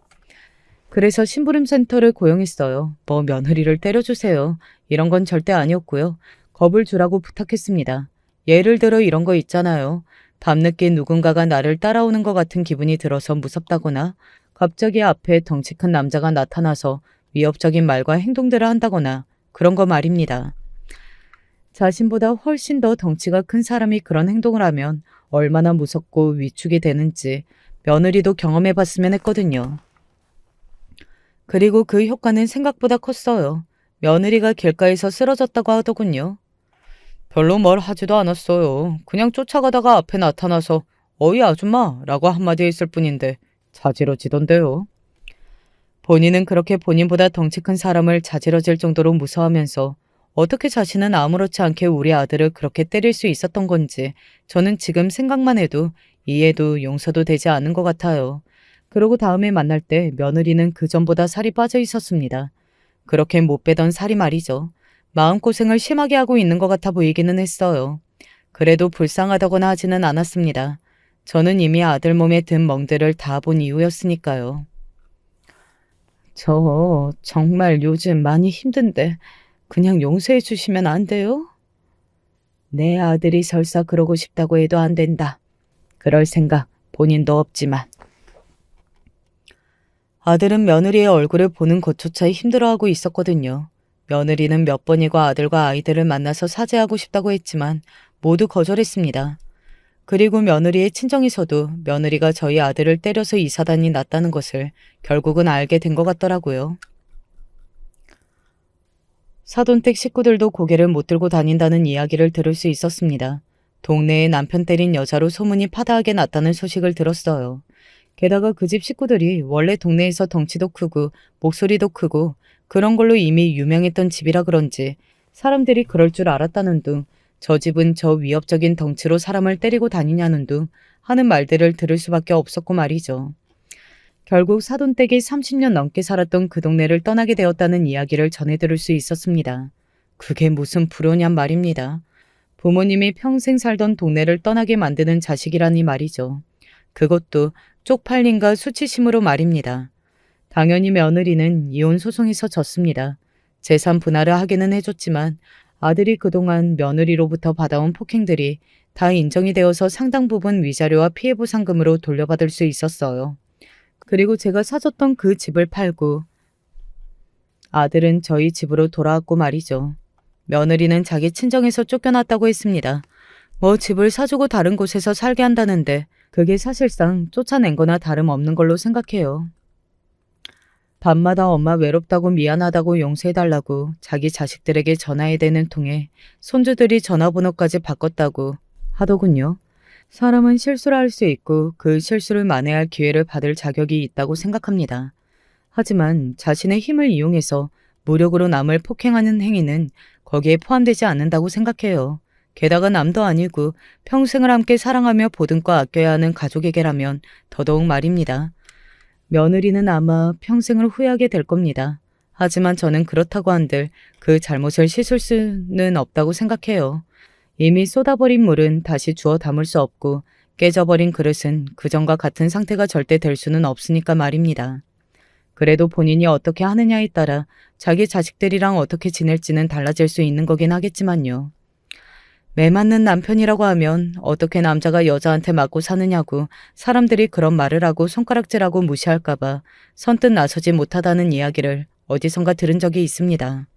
A: 그래서 심부름센터를 고용했어요. 뭐 며느리를 때려주세요. 이런 건 절대 아니었고요. 겁을 주라고 부탁했습니다. 예를 들어 이런 거 있잖아요. 밤늦게 누군가가 나를 따라오는 것 같은 기분이 들어서 무섭다거나 갑자기 앞에 덩치 큰 남자가 나타나서 위협적인 말과 행동들을 한다거나 그런 거 말입니다. 자신보다 훨씬 더 덩치가 큰 사람이 그런 행동을 하면 얼마나 무섭고 위축이 되는지 며느리도 경험해봤으면 했거든요. 그리고 그 효과는 생각보다 컸어요. 며느리가 길가에서 쓰러졌다고 하더군요. 별로 뭘 하지도 않았어요. 그냥 쫓아가다가 앞에 나타나서 어이 아줌마라고 한마디 했을 뿐인데 자지러지던데요. 본인은 그렇게 본인보다 덩치 큰 사람을 자지러질 정도로 무서워하면서 어떻게 자신은 아무렇지 않게 우리 아들을 그렇게 때릴 수 있었던 건지 저는 지금 생각만 해도 이해도 용서도 되지 않은 것 같아요. 그러고 다음에 만날 때 며느리는 그전보다 살이 빠져 있었습니다. 그렇게 못 빼던 살이 말이죠. 마음고생을 심하게 하고 있는 것 같아 보이기는 했어요. 그래도 불쌍하다거나 하지는 않았습니다. 저는 이미 아들 몸에 든 멍들을 다 본 이후였으니까요. 저 정말 요즘 많이 힘든데 그냥 용서해 주시면 안 돼요? 내 아들이 설사 그러고 싶다고 해도 안 된다. 그럴 생각 본인도 없지만. 아들은 며느리의 얼굴을 보는 것조차 힘들어하고 있었거든요. 며느리는 몇 번이고 아들과 아이들을 만나서 사죄하고 싶다고 했지만 모두 거절했습니다. 그리고 며느리의 친정에서도 며느리가 저희 아들을 때려서 이사단이 났다는 것을 결국은 알게 된 것 같더라고요. 사돈댁 식구들도 고개를 못 들고 다닌다는 이야기를 들을 수 있었습니다. 동네에 남편 때린 여자로 소문이 파다하게 났다는 소식을 들었어요. 게다가 그 집 식구들이 원래 동네에서 덩치도 크고 목소리도 크고 그런 걸로 이미 유명했던 집이라 그런지 사람들이 그럴 줄 알았다는 둥, 저 집은 저 위협적인 덩치로 사람을 때리고 다니냐는 둥 하는 말들을 들을 수밖에 없었고 말이죠. 결국 사돈댁이 30년 넘게 살았던 그 동네를 떠나게 되었다는 이야기를 전해 들을 수 있었습니다. 그게 무슨 불효냔 말입니다. 부모님이 평생 살던 동네를 떠나게 만드는 자식이라니 말이죠. 그것도 쪽팔림과 수치심으로 말입니다. 당연히 며느리는 이혼 소송에서 졌습니다. 재산 분할을 하기는 해줬지만 아들이 그동안 며느리로부터 받아온 폭행들이 다 인정이 되어서 상당 부분 위자료와 피해보상금으로 돌려받을 수 있었어요. 그리고 제가 사줬던 그 집을 팔고 아들은 저희 집으로 돌아왔고 말이죠. 며느리는 자기 친정에서 쫓겨났다고 했습니다. 뭐 집을 사주고 다른 곳에서 살게 한다는데 그게 사실상 쫓아낸 거나 다름없는 걸로 생각해요. 밤마다 엄마 외롭다고 미안하다고 용서해달라고 자기 자식들에게 전화해야 되는 통에 손주들이 전화번호까지 바꿨다고 하더군요. 사람은 실수를 할 수 있고 그 실수를 만회할 기회를 받을 자격이 있다고 생각합니다. 하지만 자신의 힘을 이용해서 무력으로 남을 폭행하는 행위는 거기에 포함되지 않는다고 생각해요. 게다가 남도 아니고 평생을 함께 사랑하며 보듬고 아껴야 하는 가족에게라면 더더욱 말입니다. 며느리는 아마 평생을 후회하게 될 겁니다. 하지만 저는 그렇다고 한들 그 잘못을 씻을 수는 없다고 생각해요. 이미 쏟아버린 물은 다시 주워 담을 수 없고 깨져버린 그릇은 그전과 같은 상태가 절대 될 수는 없으니까 말입니다. 그래도 본인이 어떻게 하느냐에 따라 자기 자식들이랑 어떻게 지낼지는 달라질 수 있는 거긴 하겠지만요. 매 맞는 남편이라고 하면 어떻게 남자가 여자한테 맞고 사느냐고 사람들이 그런 말을 하고 손가락질하고 무시할까봐 선뜻 나서지 못하다는 이야기를 어디선가 들은 적이 있습니다.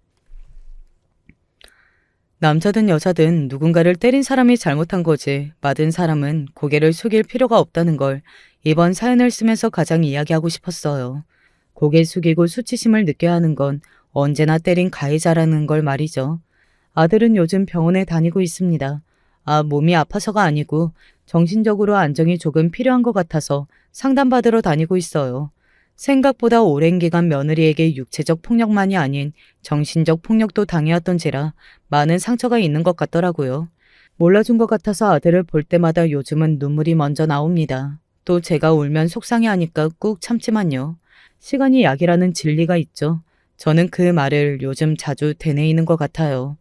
A: 남자든 여자든 누군가를 때린 사람이 잘못한 거지 맞은 사람은 고개를 숙일 필요가 없다는 걸 이번 사연을 쓰면서 가장 이야기하고 싶었어요. 고개 숙이고 수치심을 느껴야 하는 건 언제나 때린 가해자라는 걸 말이죠. 아들은 요즘 병원에 다니고 있습니다. 몸이 아파서가 아니고 정신적으로 안정이 조금 필요한 것 같아서 상담받으러 다니고 있어요. 생각보다 오랜 기간 며느리에게 육체적 폭력만이 아닌 정신적 폭력도 당해왔던지라 많은 상처가 있는 것 같더라고요. 몰라준 것 같아서 아들을 볼 때마다 요즘은 눈물이 먼저 나옵니다. 또 제가 울면 속상해하니까 꾹 참지만요. 시간이 약이라는 진리가 있죠. 저는 그 말을 요즘 자주 되뇌이는 것 같아요.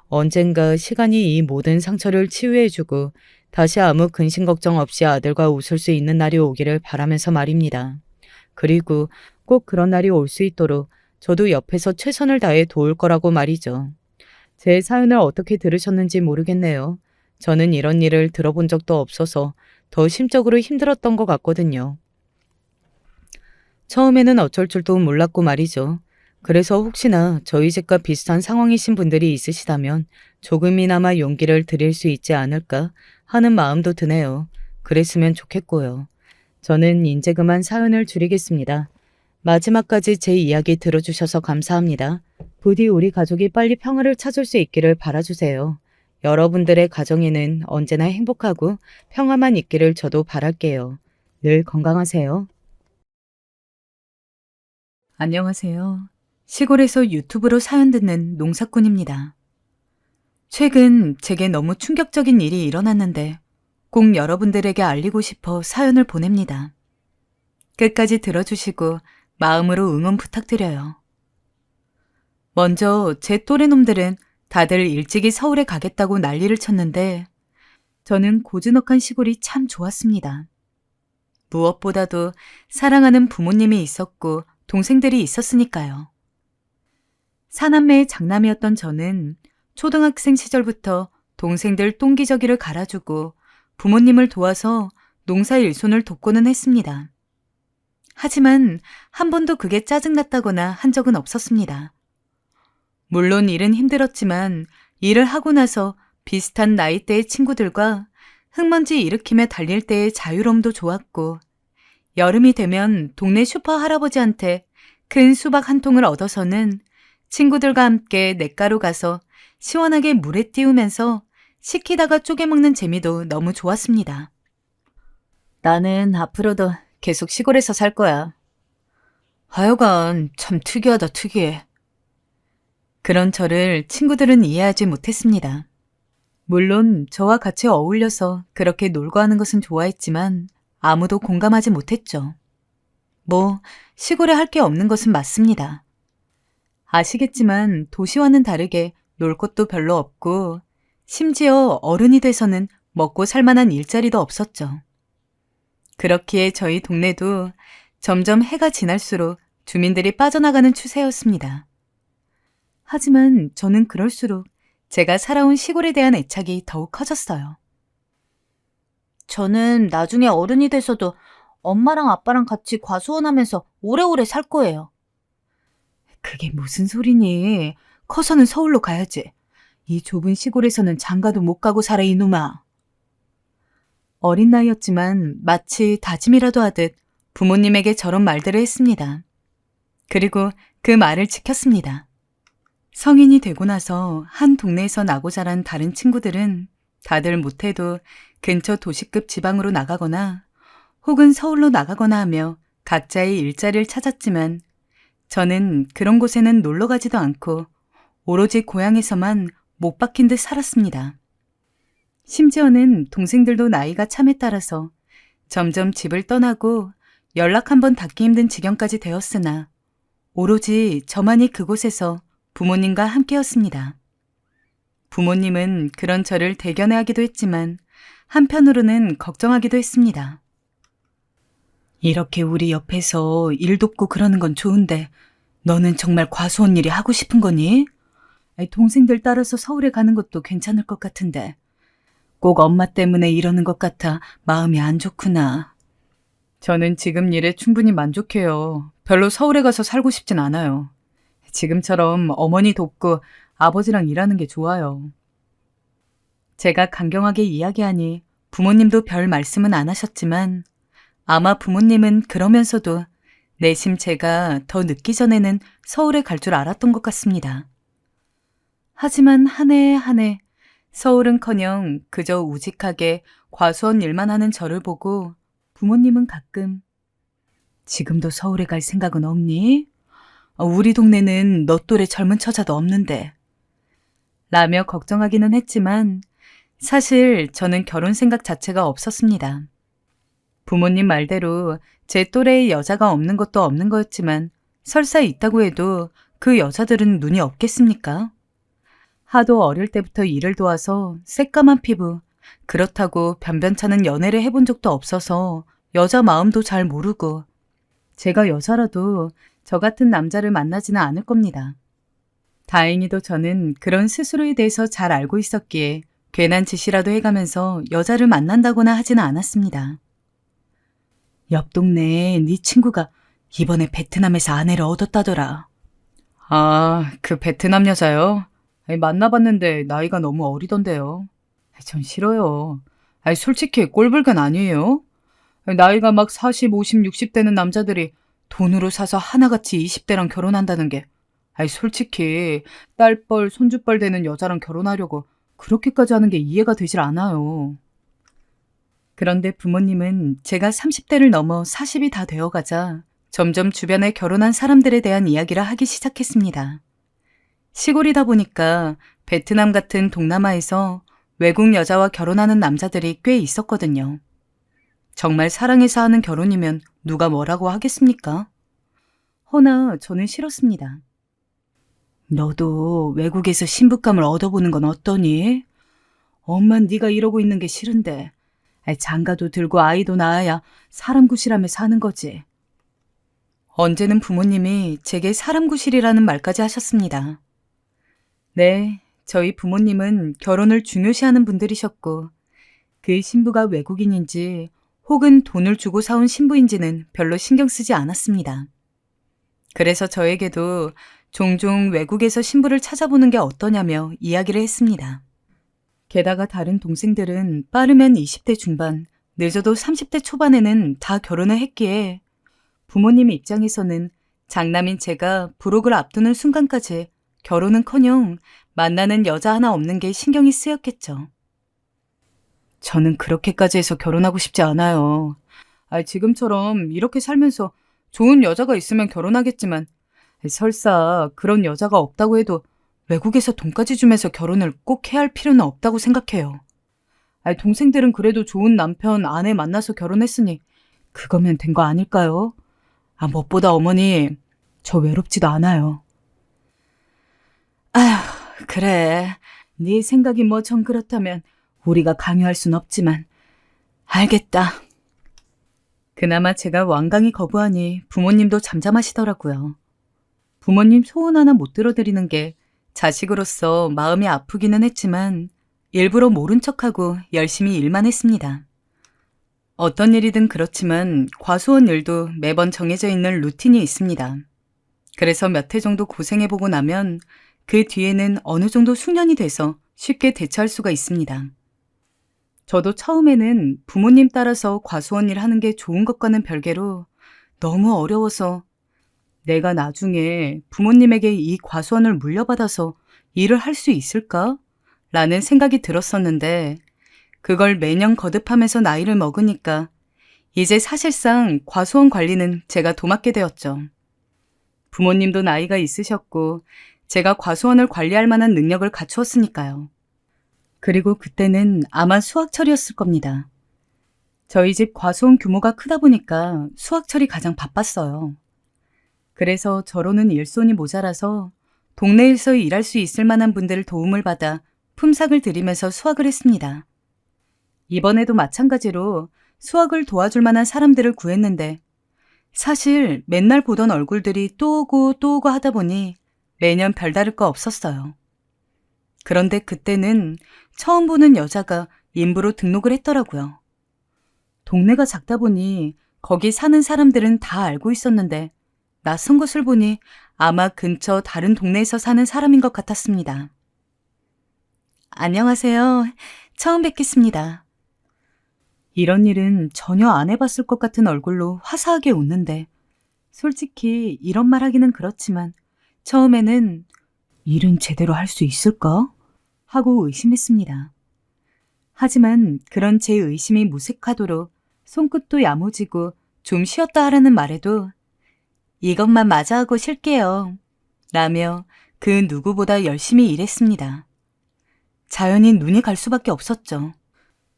A: 언젠가 시간이 이 모든 상처를 치유해주고 다시 아무 근심 걱정 없이 아들과 웃을 수 있는 날이 오기를 바라면서 말입니다. 그리고 꼭 그런 날이 올 수 있도록 저도 옆에서 최선을 다해 도울 거라고 말이죠. 제 사연을 어떻게 들으셨는지 모르겠네요. 저는 이런 일을 들어본 적도 없어서 더 심적으로 힘들었던 것 같거든요. 처음에는 어쩔 줄도 몰랐고 말이죠. 그래서 혹시나 저희 집과 비슷한 상황이신 분들이 있으시다면 조금이나마 용기를 드릴 수 있지 않을까 하는 마음도 드네요. 그랬으면 좋겠고요. 저는 이제 그만 사연을 줄이겠습니다. 마지막까지 제 이야기 들어주셔서 감사합니다. 부디 우리 가족이 빨리 평화를 찾을 수 있기를 바라주세요. 여러분들의 가정에는 언제나 행복하고 평화만 있기를 저도 바랄게요. 늘 건강하세요. 안녕하세요. 시골에서 유튜브로 사연 듣는 농사꾼입니다. 최근 제게 너무 충격적인 일이 일어났는데 꼭 여러분들에게 알리고 싶어 사연을 보냅니다. 끝까지 들어주시고 마음으로 응원 부탁드려요. 먼저 제 또래 놈들은 다들 일찍이 서울에 가겠다고 난리를 쳤는데 저는 고즈넉한 시골이 참 좋았습니다. 무엇보다도 사랑하는 부모님이 있었고 동생들이 있었으니까요. 사남매의 장남이었던 저는 초등학생 시절부터 동생들 똥기저귀를 갈아주고 부모님을 도와서 농사 일손을 돕고는 했습니다. 하지만 한 번도 그게 짜증났다거나 한 적은 없었습니다. 물론 일은 힘들었지만 일을 하고 나서 비슷한 나이대의 친구들과 흙먼지 일으키며 달릴 때의 자유로움도 좋았고 여름이 되면 동네 슈퍼 할아버지한테 큰 수박 한 통을 얻어서는 친구들과 함께 냇가로 가서 시원하게 물에 띄우면서 식히다가 쪼개 먹는 재미도 너무 좋았습니다. 나는 앞으로도 계속 시골에서 살 거야. 하여간 참 특이하다 특이해. 그런 저를 친구들은 이해하지 못했습니다. 물론 저와 같이 어울려서 그렇게 놀고 하는 것은 좋아했지만 아무도 공감하지 못했죠. 뭐 시골에 할 게 없는 것은 맞습니다. 아시겠지만 도시와는 다르게 놀 곳도 별로 없고 심지어 어른이 돼서는 먹고 살 만한 일자리도 없었죠. 그렇기에 저희 동네도 점점 해가 지날수록 주민들이 빠져나가는 추세였습니다. 하지만 저는 그럴수록 제가 살아온 시골에 대한 애착이 더욱 커졌어요. 저는 나중에 어른이 돼서도 엄마랑 아빠랑 같이 과수원하면서 오래오래 살 거예요. 그게 무슨 소리니? 커서는 서울로 가야지. 이 좁은 시골에서는 장가도 못 가고 살아 이놈아. 어린 나이였지만 마치 다짐이라도 하듯 부모님에게 저런 말들을 했습니다. 그리고 그 말을 지켰습니다. 성인이 되고 나서 한 동네에서 나고 자란 다른 친구들은 다들 못해도 근처 도시급 지방으로 나가거나 혹은 서울로 나가거나 하며 각자의 일자리를 찾았지만 저는 그런 곳에는 놀러 가지도 않고 오로지 고향에서만 못 박힌 듯 살았습니다. 심지어는 동생들도 나이가 참에 따라서 점점 집을 떠나고 연락 한번 닿기 힘든 지경까지 되었으나 오로지 저만이 그곳에서 부모님과 함께였습니다. 부모님은 그런 저를 대견해하기도 했지만 한편으로는 걱정하기도 했습니다. 이렇게 우리 옆에서 일 돕고 그러는 건 좋은데 너는 정말 과수원 일이 하고 싶은 거니? 동생들 따라서 서울에 가는 것도 괜찮을 것 같은데 꼭 엄마 때문에 이러는 것 같아 마음이 안 좋구나. 저는 지금 일에 충분히 만족해요. 별로 서울에 가서 살고 싶진 않아요. 지금처럼 어머니 돕고 아버지랑 일하는 게 좋아요. 제가 강경하게 이야기하니 부모님도 별 말씀은 안 하셨지만 아마 부모님은 그러면서도 내심 제가 더 늦기 전에는 서울에 갈 줄 알았던 것 같습니다. 하지만 한 해 한 해 서울은커녕 그저 우직하게 과수원 일만 하는 저를 보고 부모님은 가끔 지금도 서울에 갈 생각은 없니? 우리 동네는 너 또래 젊은 처자도 없는데 라며 걱정하기는 했지만 사실 저는 결혼 생각 자체가 없었습니다. 부모님 말대로 제 또래의 여자가 없는 것도 없는 거였지만 설사 있다고 해도 그 여자들은 눈이 없겠습니까? 하도 어릴 때부터 일을 도와서 새까만 피부, 그렇다고 변변찮은 연애를 해본 적도 없어서 여자 마음도 잘 모르고 제가 여자라도 저 같은 남자를 만나지는 않을 겁니다. 다행히도 저는 그런 스스로에 대해서 잘 알고 있었기에 괜한 짓이라도 해가면서 여자를 만난다거나 하지는 않았습니다. 옆 동네에 네 친구가 이번에 베트남에서 아내를 얻었다더라. 아, 그 베트남 여자요? 만나봤는데 나이가 너무 어리던데요. 전 싫어요. 솔직히 꼴불견 아니에요? 나이가 막 40, 50, 60 되는 남자들이 돈으로 사서 하나같이 20대랑 결혼한다는 게 솔직히 딸뻘, 손주뻘 되는 여자랑 결혼하려고 그렇게까지 하는 게 이해가 되질 않아요. 그런데 부모님은 제가 30대를 넘어 40이 다 되어가자 점점 주변에 결혼한 사람들에 대한 이야기를 하기 시작했습니다. 시골이다 보니까 베트남 같은 동남아에서 외국 여자와 결혼하는 남자들이 꽤 있었거든요. 정말 사랑해서 하는 결혼이면 누가 뭐라고 하겠습니까? 허나 저는 싫었습니다. 너도 외국에서 신부감을 얻어보는 건 어떠니? 엄만 네가 이러고 있는 게 싫은데 장가도 들고 아이도 낳아야 사람 구실하며 사는 거지. 언제는 부모님이 제게 사람 구실이라는 말까지 하셨습니다. 네, 저희 부모님은 결혼을 중요시하는 분들이셨고 그 신부가 외국인인지 혹은 돈을 주고 사온 신부인지는 별로 신경 쓰지 않았습니다. 그래서 저에게도 종종 외국에서 신부를 찾아보는 게 어떠냐며 이야기를 했습니다. 게다가 다른 동생들은 빠르면 20대 중반, 늦어도 30대 초반에는 다 결혼을 했기에 부모님 입장에서는 장남인 제가 부록을 앞두는 순간까지 결혼은커녕 만나는 여자 하나 없는 게 신경이 쓰였겠죠. 저는 그렇게까지 해서 결혼하고 싶지 않아요. 지금처럼 이렇게 살면서 좋은 여자가 있으면 결혼하겠지만 설사 그런 여자가 없다고 해도 외국에서 돈까지 주면서 결혼을 꼭 해야 할 필요는 없다고 생각해요. 동생들은 그래도 좋은 남편, 아내 만나서 결혼했으니 그거면 된 거 아닐까요? 무엇보다 어머니, 저 외롭지도 않아요. 아휴, 그래. 네 생각이 뭐 전 그렇다면 우리가 강요할 순 없지만 알겠다. 그나마 제가 완강히 거부하니 부모님도 잠잠하시더라고요. 부모님 소원 하나 못 들어드리는 게 자식으로서 마음이 아프기는 했지만 일부러 모른 척하고 열심히 일만 했습니다. 어떤 일이든 그렇지만 과수원 일도 매번 정해져 있는 루틴이 있습니다. 그래서 몇 해 정도 고생해보고 나면 그 뒤에는 어느 정도 숙련이 돼서 쉽게 대처할 수가 있습니다. 저도 처음에는 부모님 따라서 과수원 일 하는 게 좋은 것과는 별개로 너무 어려워서 내가 나중에 부모님에게 이 과수원을 물려받아서 일을 할 수 있을까? 라는 생각이 들었었는데 그걸 매년 거듭하면서 나이를 먹으니까 이제 사실상 과수원 관리는 제가 도맡게 되었죠. 부모님도 나이가 있으셨고 제가 과수원을 관리할 만한 능력을 갖추었으니까요. 그리고 그때는 아마 수학철이었을 겁니다. 저희 집 과수원 규모가 크다 보니까 수학철이 가장 바빴어요. 그래서 저로는 일손이 모자라서 동네에서 일할 수 있을 만한 분들을 도움을 받아 품삯을 드리면서 수학을 했습니다. 이번에도 마찬가지로 수학을 도와줄 만한 사람들을 구했는데 사실 맨날 보던 얼굴들이 또 오고 또 오고 하다 보니 매년 별다를 거 없었어요. 그런데 그때는 처음 보는 여자가 인부로 등록을 했더라고요. 동네가 작다 보니 거기 사는 사람들은 다 알고 있었는데 낯선 것을 보니 아마 근처 다른 동네에서 사는 사람인 것 같았습니다. 안녕하세요. 처음 뵙겠습니다. 이런 일은 전혀 안 해봤을 것 같은 얼굴로 화사하게 웃는데 솔직히 이런 말 하기는 그렇지만 처음에는 일은 제대로 할 수 있을까? 하고 의심했습니다. 하지만 그런 제 의심이 무색하도록 손끝도 야무지고 좀 쉬었다 하라는 말에도 이것만 마저 하고 쉴게요. 라며 그 누구보다 열심히 일했습니다. 자연히 눈이 갈 수밖에 없었죠.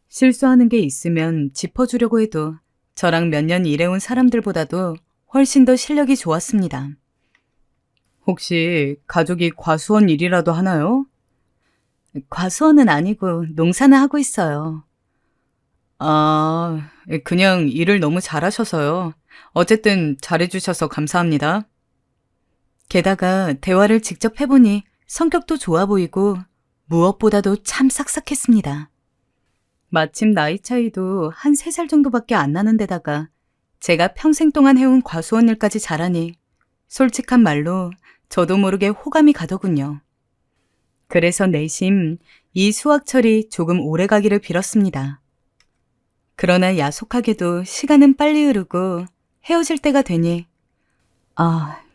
A: 실수하는 게 있으면 짚어주려고 해도 저랑 몇 년 일해온 사람들보다도 훨씬 더 실력이 좋았습니다. 혹시 가족이 과수원 일이라도 하나요? 과수원은 아니고 농사는 하고 있어요. 아, 그냥 일을 너무 잘하셔서요. 어쨌든 잘해주셔서 감사합니다. 게다가 대화를 직접 해보니 성격도 좋아 보이고 무엇보다도 참 싹싹했습니다. 마침 나이 차이도 한 3살 정도밖에 안 나는 데다가 제가 평생 동안 해온 과수원 일까지 잘하니 솔직한 말로 저도 모르게 호감이 가더군요. 그래서 내심 이 수학철이 조금 오래 가기를 빌었습니다. 그러나 야속하게도 시간은 빨리 흐르고 헤어질 때가 되니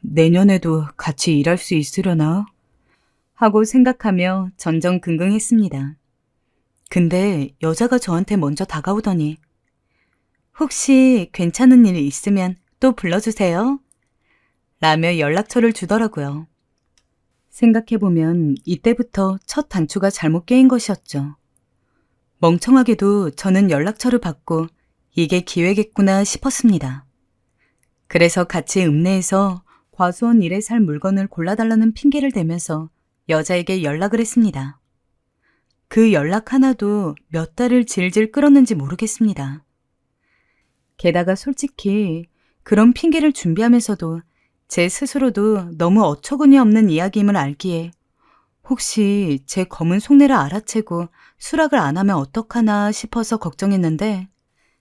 A: 내년에도 같이 일할 수 있으려나? 하고 생각하며 전전긍긍했습니다. 근데 여자가 저한테 먼저 다가오더니 혹시 괜찮은 일 있으면 또 불러주세요. 라며 연락처를 주더라고요. 생각해보면 이때부터 첫 단추가 잘못 깨인 것이었죠. 멍청하게도 저는 연락처를 받고 이게 기회겠구나 싶었습니다. 그래서 같이 읍내에서 과수원 일에 살 물건을 골라달라는 핑계를 대면서 여자에게 연락을 했습니다. 그 연락 하나도 몇 달을 질질 끌었는지 모르겠습니다. 게다가 솔직히 그런 핑계를 준비하면서도 제 스스로도 너무 어처구니 없는 이야기임을 알기에 혹시 제 검은 속내를 알아채고 수락을 안 하면 어떡하나 싶어서 걱정했는데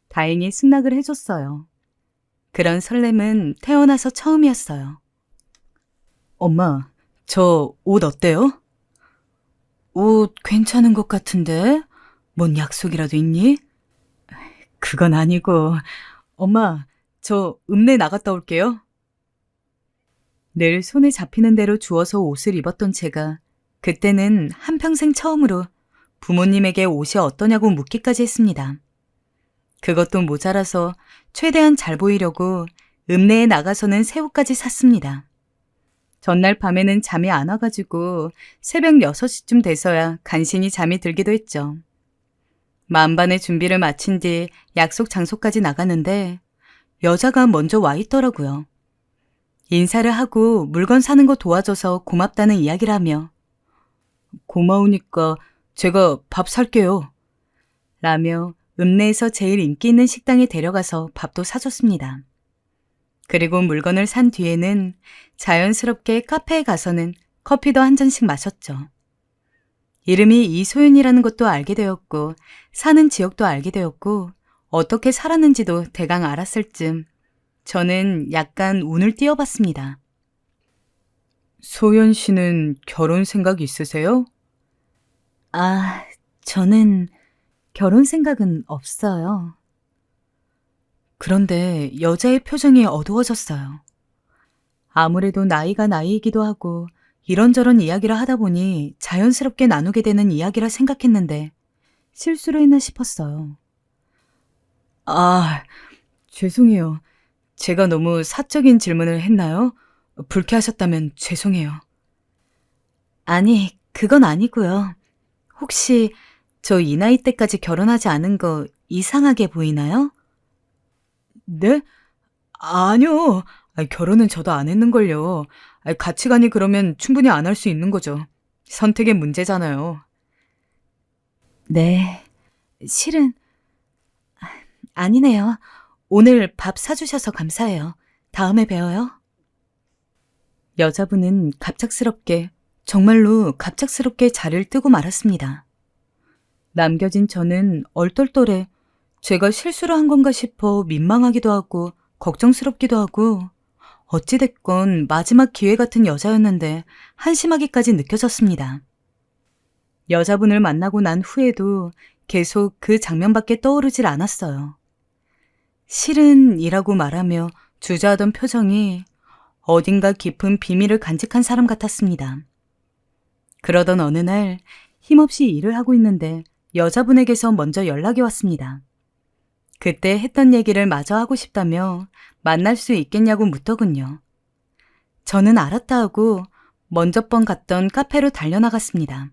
A: 다행히 승낙을 해줬어요. 그런 설렘은 태어나서 처음이었어요. 엄마, 저 옷 어때요? 옷 괜찮은 것 같은데? 뭔 약속이라도 있니? 그건 아니고, 엄마, 저 읍내 나갔다 올게요. 늘 손에 잡히는 대로 주워서 옷을 입었던 제가 그때는 한평생 처음으로 부모님에게 옷이 어떠냐고 묻기까지 했습니다. 그것도 모자라서 최대한 잘 보이려고 읍내에 나가서는 새 옷까지 샀습니다. 전날 밤에는 잠이 안 와가지고 새벽 6시쯤 돼서야 간신히 잠이 들기도 했죠. 만반의 준비를 마친 뒤 약속 장소까지 나가는데 여자가 먼저 와 있더라고요. 인사를 하고 물건 사는 거 도와줘서 고맙다는 이야기를 하며 고마우니까 제가 밥 살게요. 라며 읍내에서 제일 인기 있는 식당에 데려가서 밥도 사줬습니다. 그리고 물건을 산 뒤에는 자연스럽게 카페에 가서는 커피도 한 잔씩 마셨죠. 이름이 이소윤이라는 것도 알게 되었고 사는 지역도 알게 되었고 어떻게 살았는지도 대강 알았을 쯤 저는 약간 운을 띄워봤습니다. 소연 씨는 결혼 생각 있으세요? 저는 결혼 생각은 없어요. 그런데 여자의 표정이 어두워졌어요. 아무래도 나이가 나이이기도 하고 이런저런 이야기를 하다 보니 자연스럽게 나누게 되는 이야기라 생각했는데 실수로 했나 싶었어요. 죄송해요. 제가 너무 사적인 질문을 했나요? 불쾌하셨다면 죄송해요. 아니, 그건 아니고요. 혹시 저 이 나이 때까지 결혼하지 않은 거 이상하게 보이나요? 네? 아니요. 결혼은 저도 안 했는걸요. 가치관이 그러면 충분히 안 할 수 있는 거죠. 선택의 문제잖아요. 네, 실은 아니네요. 오늘 밥 사주셔서 감사해요. 다음에 봬요. 여자분은 갑작스럽게, 정말로 갑작스럽게 자리를 뜨고 말았습니다. 남겨진 저는 얼떨떨해 제가 실수를 한 건가 싶어 민망하기도 하고 걱정스럽기도 하고 어찌됐건 마지막 기회 같은 여자였는데 한심하기까지 느껴졌습니다. 여자분을 만나고 난 후에도 계속 그 장면밖에 떠오르질 않았어요. 실은이라고 말하며 주저하던 표정이 어딘가 깊은 비밀을 간직한 사람 같았습니다. 그러던 어느 날 힘없이 일을 하고 있는데 여자분에게서 먼저 연락이 왔습니다. 그때 했던 얘기를 마저 하고 싶다며 만날 수 있겠냐고 묻더군요. 저는 알았다 하고 먼저 번 갔던 카페로 달려나갔습니다.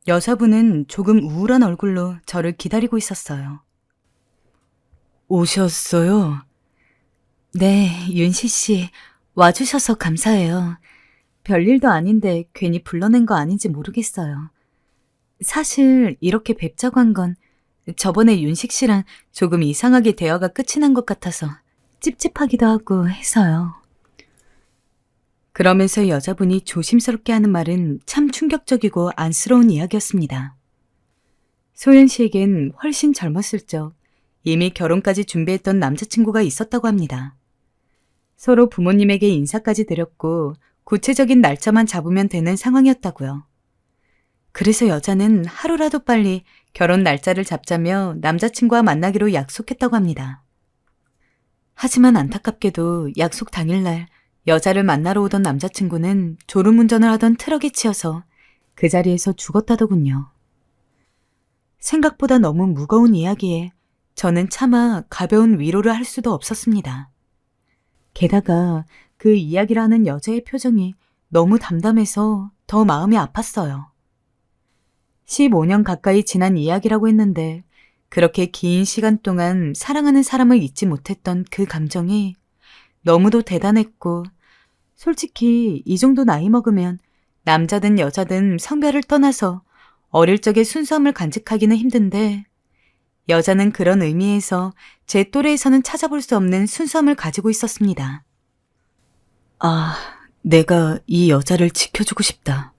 A: 여자분은 조금 우울한 얼굴로 저를 기다리고 있었어요. 오셨어요? 네, 윤시 씨. 와주셔서 감사해요. 별일도 아닌데 괜히 불러낸 거 아닌지 모르겠어요. 사실 이렇게 뵙자고 한 건 저번에 윤식 씨랑 조금 이상하게 대화가 끝이 난 것 같아서 찝찝하기도 하고 해서요. 그러면서 여자분이 조심스럽게 하는 말은 참 충격적이고 안쓰러운 이야기였습니다. 소연 씨에겐 훨씬 젊었을 적 이미 결혼까지 준비했던 남자친구가 있었다고 합니다. 서로 부모님에게 인사까지 드렸고 구체적인 날짜만 잡으면 되는 상황이었다고요. 그래서 여자는 하루라도 빨리 결혼 날짜를 잡자며 남자친구와 만나기로 약속했다고 합니다. 하지만 안타깝게도 약속 당일날 여자를 만나러 오던 남자친구는 졸음운전을 하던 트럭에 치여서 그 자리에서 죽었다더군요. 생각보다 너무 무거운 이야기에 저는 차마 가벼운 위로를 할 수도 없었습니다. 게다가 그 이야기를 하는 여자의 표정이 너무 담담해서 더 마음이 아팠어요. 15년 가까이 지난 이야기라고 했는데 그렇게 긴 시간 동안 사랑하는 사람을 잊지 못했던 그 감정이 너무도 대단했고, 솔직히 이 정도 나이 먹으면 남자든 여자든 성별을 떠나서 어릴 적의 순수함을 간직하기는 힘든데 여자는 그런 의미에서 제 또래에서는 찾아볼 수 없는 순수함을 가지고 있었습니다. 아, 내가 이 여자를 지켜주고 싶다.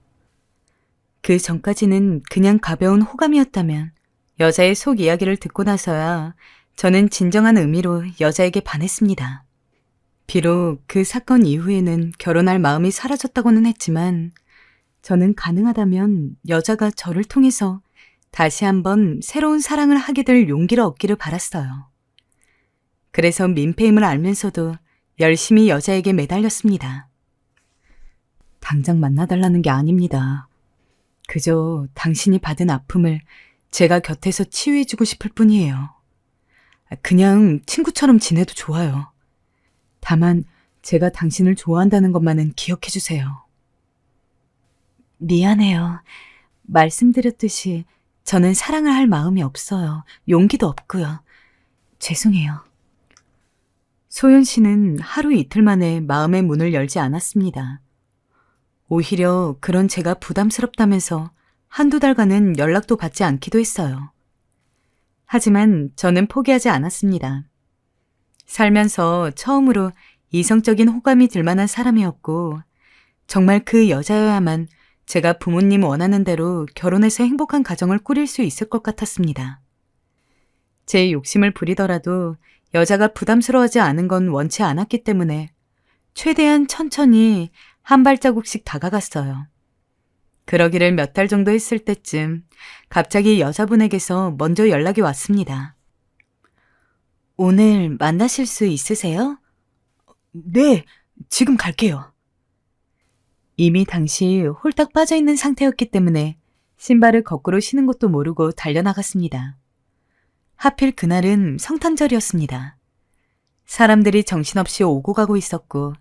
A: 그 전까지는 그냥 가벼운 호감이었다면 여자의 속 이야기를 듣고 나서야 저는 진정한 의미로 여자에게 반했습니다. 비록 그 사건 이후에는 결혼할 마음이 사라졌다고는 했지만 저는 가능하다면 여자가 저를 통해서 다시 한번 새로운 사랑을 하게 될 용기를 얻기를 바랐어요. 그래서 민폐임을 알면서도 열심히 여자에게 매달렸습니다. 당장 만나달라는 게 아닙니다. 그저 당신이 받은 아픔을 제가 곁에서 치유해주고 싶을 뿐이에요. 그냥 친구처럼 지내도 좋아요. 다만 제가 당신을 좋아한다는 것만은 기억해주세요. 미안해요. 말씀드렸듯이 저는 사랑을 할 마음이 없어요. 용기도 없고요. 죄송해요. 소연 씨는 하루 이틀 만에 마음의 문을 열지 않았습니다. 오히려 그런 제가 부담스럽다면서 한두 달간은 연락도 받지 않기도 했어요. 하지만 저는 포기하지 않았습니다. 살면서 처음으로 이성적인 호감이 들 만한 사람이었고 정말 그 여자여야만 제가 부모님 원하는 대로 결혼해서 행복한 가정을 꾸릴 수 있을 것 같았습니다. 제 욕심을 부리더라도 여자가 부담스러워하지 않은 건 원치 않았기 때문에 최대한 천천히 한 발자국씩 다가갔어요. 그러기를 몇 달 정도 했을 때쯤 갑자기 여자분에게서 먼저 연락이 왔습니다. 오늘 만나실 수 있으세요? 네, 지금 갈게요. 이미 당시 홀딱 빠져있는 상태였기 때문에 신발을 거꾸로 신은 것도 모르고 달려나갔습니다. 하필 그날은 성탄절이었습니다. 사람들이 정신없이 오고 가고 있었고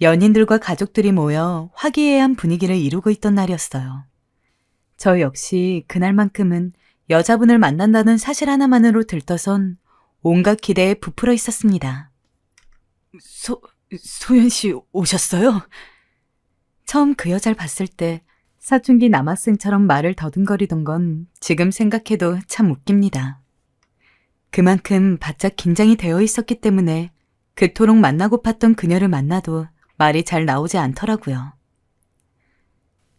A: 연인들과 가족들이 모여 화기애애한 분위기를 이루고 있던 날이었어요. 저 역시 그날만큼은 여자분을 만난다는 사실 하나만으로 들떠선 온갖 기대에 부풀어 있었습니다. 소연 씨 오셨어요? 처음 그 여자를 봤을 때 사춘기 남학생처럼 말을 더듬거리던 건 지금 생각해도 참 웃깁니다. 그만큼 바짝 긴장이 되어 있었기 때문에 그토록 만나고팠던 그녀를 만나도 말이 잘 나오지 않더라고요.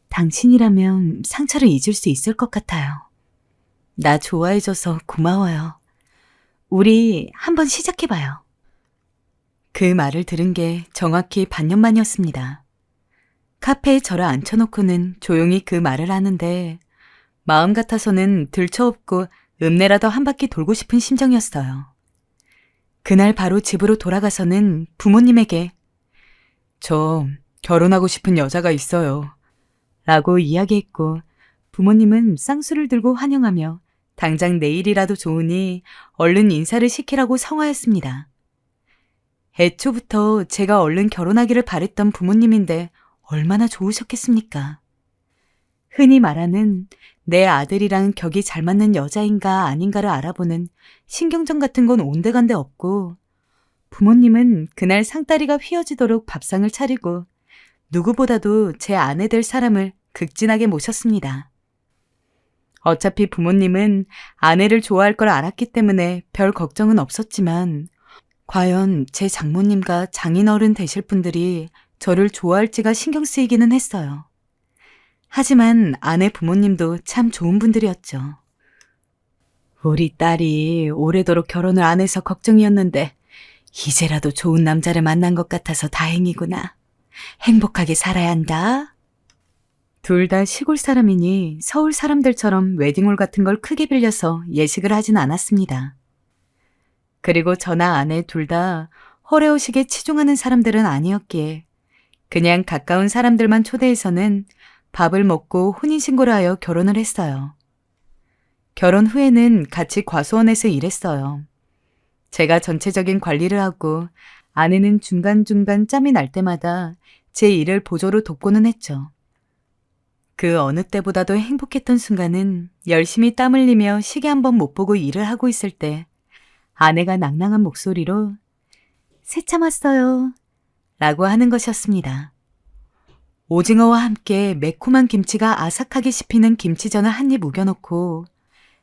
A: 당신이라면 상처를 잊을 수 있을 것 같아요. 나 좋아해줘서 고마워요. 우리 한번 시작해봐요. 그 말을 들은 게 정확히 반년 만이었습니다. 카페에 저를 앉혀놓고는 조용히 그 말을 하는데 마음 같아서는 들쳐업고 읍내라도 한 바퀴 돌고 싶은 심정이었어요. 그날 바로 집으로 돌아가서는 부모님에게 저 결혼하고 싶은 여자가 있어요 라고 이야기했고 부모님은 쌍수를 들고 환영하며 당장 내일이라도 좋으니 얼른 인사를 시키라고 성화했습니다. 애초부터 제가 얼른 결혼하기를 바랬던 부모님인데 얼마나 좋으셨겠습니까? 흔히 말하는 내 아들이랑 격이 잘 맞는 여자인가 아닌가를 알아보는 신경전 같은 건 온데간데 없고, 부모님은 그날 상다리가 휘어지도록 밥상을 차리고 누구보다도 제 아내 될 사람을 극진하게 모셨습니다. 어차피 부모님은 아내를 좋아할 걸 알았기 때문에 별 걱정은 없었지만, 과연 제 장모님과 장인어른 되실 분들이 저를 좋아할지가 신경 쓰이기는 했어요. 하지만 아내 부모님도 참 좋은 분들이었죠. 우리 딸이 오래도록 결혼을 안 해서 걱정이었는데 이제라도 좋은 남자를 만난 것 같아서 다행이구나. 행복하게 살아야 한다. 둘 다 시골 사람이니 서울 사람들처럼 웨딩홀 같은 걸 크게 빌려서 예식을 하진 않았습니다. 그리고 저나 아내 둘 다 허례허식에 치중하는 사람들은 아니었기에 그냥 가까운 사람들만 초대해서는 밥을 먹고 혼인신고를 하여 결혼을 했어요. 결혼 후에는 같이 과수원에서 일했어요. 제가 전체적인 관리를 하고 아내는 중간중간 짬이 날 때마다 제 일을 보조로 돕고는 했죠. 그 어느 때보다도 행복했던 순간은 열심히 땀 흘리며 시계 한 번 못 보고 일을 하고 있을 때 아내가 낭낭한 목소리로 새참 왔어요 라고 하는 것이었습니다. 오징어와 함께 매콤한 김치가 아삭하게 씹히는 김치전을 한 입 우겨놓고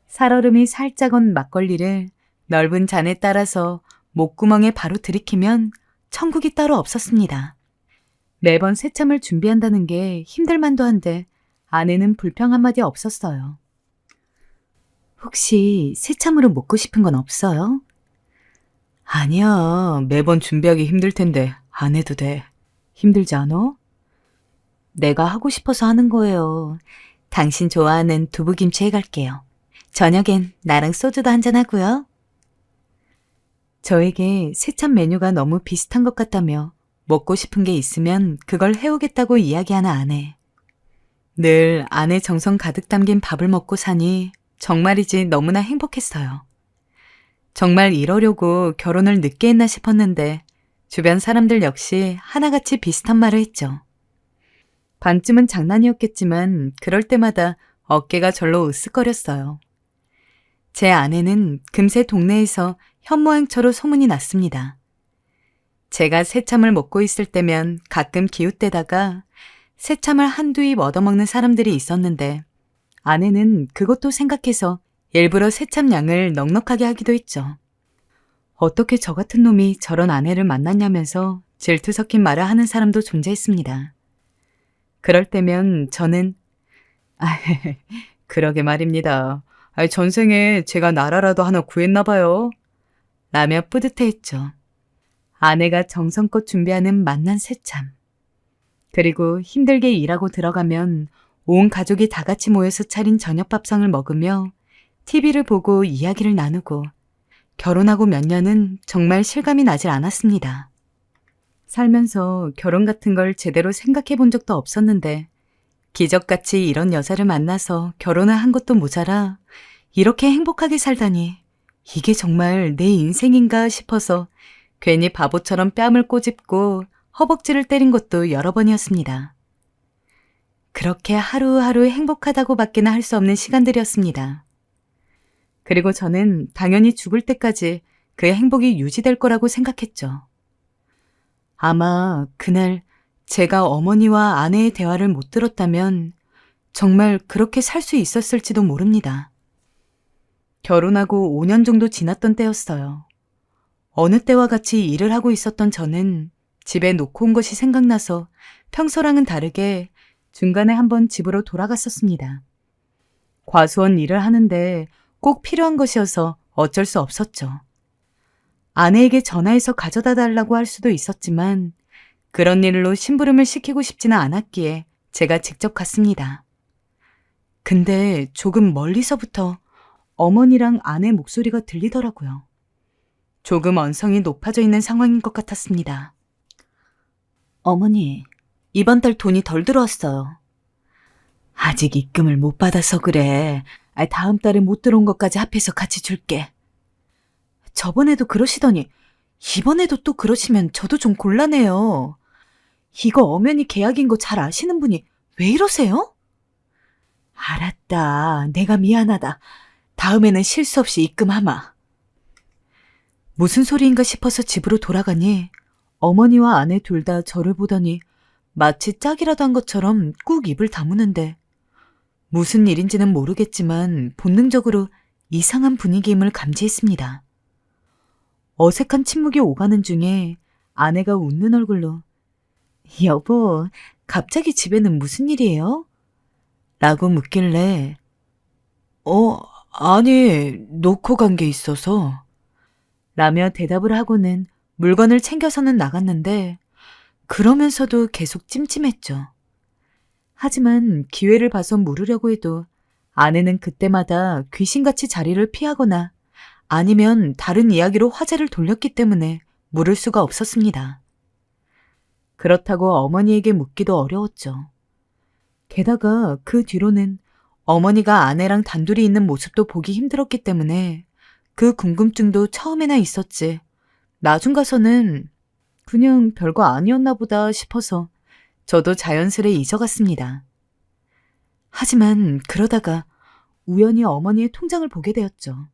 A: 살얼음이 살짝 온 막걸리를 넓은 잔에 따라서 목구멍에 바로 들이키면 천국이 따로 없었습니다. 매번 새참을 준비한다는 게 힘들만도 한데 아내는 불평 한마디 없었어요. 혹시 새참으로 먹고 싶은 건 없어요? 아니야, 매번 준비하기 힘들 텐데 안 해도 돼. 힘들지 않아? 내가 하고 싶어서 하는 거예요. 당신 좋아하는 두부김치 해갈게요. 저녁엔 나랑 소주도 한잔 하고요. 저에게 새참 메뉴가 너무 비슷한 것 같다며 먹고 싶은 게 있으면 그걸 해오겠다고 이야기하는 아내. 늘 아내 정성 가득 담긴 밥을 먹고 사니 정말이지 너무나 행복했어요. 정말 이러려고 결혼을 늦게 했나 싶었는데 주변 사람들 역시 하나같이 비슷한 말을 했죠. 반쯤은 장난이었겠지만 그럴 때마다 어깨가 절로 으쓱거렸어요. 제 아내는 금세 동네에서 현모양처로 소문이 났습니다. 제가 새참을 먹고 있을 때면 가끔 기웃대다가 새참을 한두 입 얻어먹는 사람들이 있었는데 아내는 그것도 생각해서 일부러 새참 양을 넉넉하게 하기도 했죠. 어떻게 저 같은 놈이 저런 아내를 만났냐면서 질투 섞인 말을 하는 사람도 존재했습니다. 그럴 때면 저는 그러게 말입니다. 전생에 제가 나라라도 하나 구했나 봐요. 라며 뿌듯해했죠. 아내가 정성껏 준비하는 맛난 새참. 그리고 힘들게 일하고 들어가면 온 가족이 다 같이 모여서 차린 저녁밥상을 먹으며 TV를 보고 이야기를 나누고 결혼하고 몇 년은 정말 실감이 나질 않았습니다. 살면서 결혼 같은 걸 제대로 생각해 본 적도 없었는데 기적같이 이런 여자를 만나서 결혼을 한 것도 모자라 이렇게 행복하게 살다니 이게 정말 내 인생인가 싶어서 괜히 바보처럼 뺨을 꼬집고 허벅지를 때린 것도 여러 번이었습니다. 그렇게 하루하루 행복하다고 밖에는 할 수 없는 시간들이었습니다. 그리고 저는 당연히 죽을 때까지 그 행복이 유지될 거라고 생각했죠. 아마 그날 제가 어머니와 아내의 대화를 못 들었다면 정말 그렇게 살 수 있었을지도 모릅니다. 결혼하고 5년 정도 지났던 때였어요. 어느 때와 같이 일을 하고 있었던 저는 집에 놓고 온 것이 생각나서 평소랑은 다르게 중간에 한번 집으로 돌아갔었습니다. 과수원 일을 하는데 꼭 필요한 것이어서 어쩔 수 없었죠. 아내에게 전화해서 가져다 달라고 할 수도 있었지만 그런 일로 심부름을 시키고 싶지는 않았기에 제가 직접 갔습니다. 근데 조금 멀리서부터 어머니랑 아내 목소리가 들리더라고요. 조금 언성이 높아져 있는 상황인 것 같았습니다. 어머니, 이번 달 돈이 덜 들어왔어요. 아직 입금을 못 받아서 그래. 다음 달에 못 들어온 것까지 합해서 같이 줄게. 저번에도 그러시더니 이번에도 또 그러시면 저도 좀 곤란해요. 이거 엄연히 계약인 거 잘 아시는 분이 왜 이러세요? 알았다. 내가 미안하다. 다음에는 실수 없이 입금하마. 무슨 소리인가 싶어서 집으로 돌아가니 어머니와 아내 둘 다 저를 보더니 마치 짝이라도 한 것처럼 꾹 입을 다무는데 무슨 일인지는 모르겠지만 본능적으로 이상한 분위기임을 감지했습니다. 어색한 침묵이 오가는 중에 아내가 웃는 얼굴로 여보, 갑자기 집에는 무슨 일이에요? 라고 묻길래 아니, 놓고 간 게 있어서 라며 대답을 하고는 물건을 챙겨서는 나갔는데 그러면서도 계속 찜찜했죠. 하지만 기회를 봐서 물으려고 해도 아내는 그때마다 귀신같이 자리를 피하거나 아니면 다른 이야기로 화제를 돌렸기 때문에 물을 수가 없었습니다. 그렇다고 어머니에게 묻기도 어려웠죠. 게다가 그 뒤로는 어머니가 아내랑 단둘이 있는 모습도 보기 힘들었기 때문에 그 궁금증도 처음에나 있었지. 나중 가서는 그냥 별거 아니었나 보다 싶어서 저도 자연스레 잊어갔습니다. 하지만 그러다가 우연히 어머니의 통장을 보게 되었죠.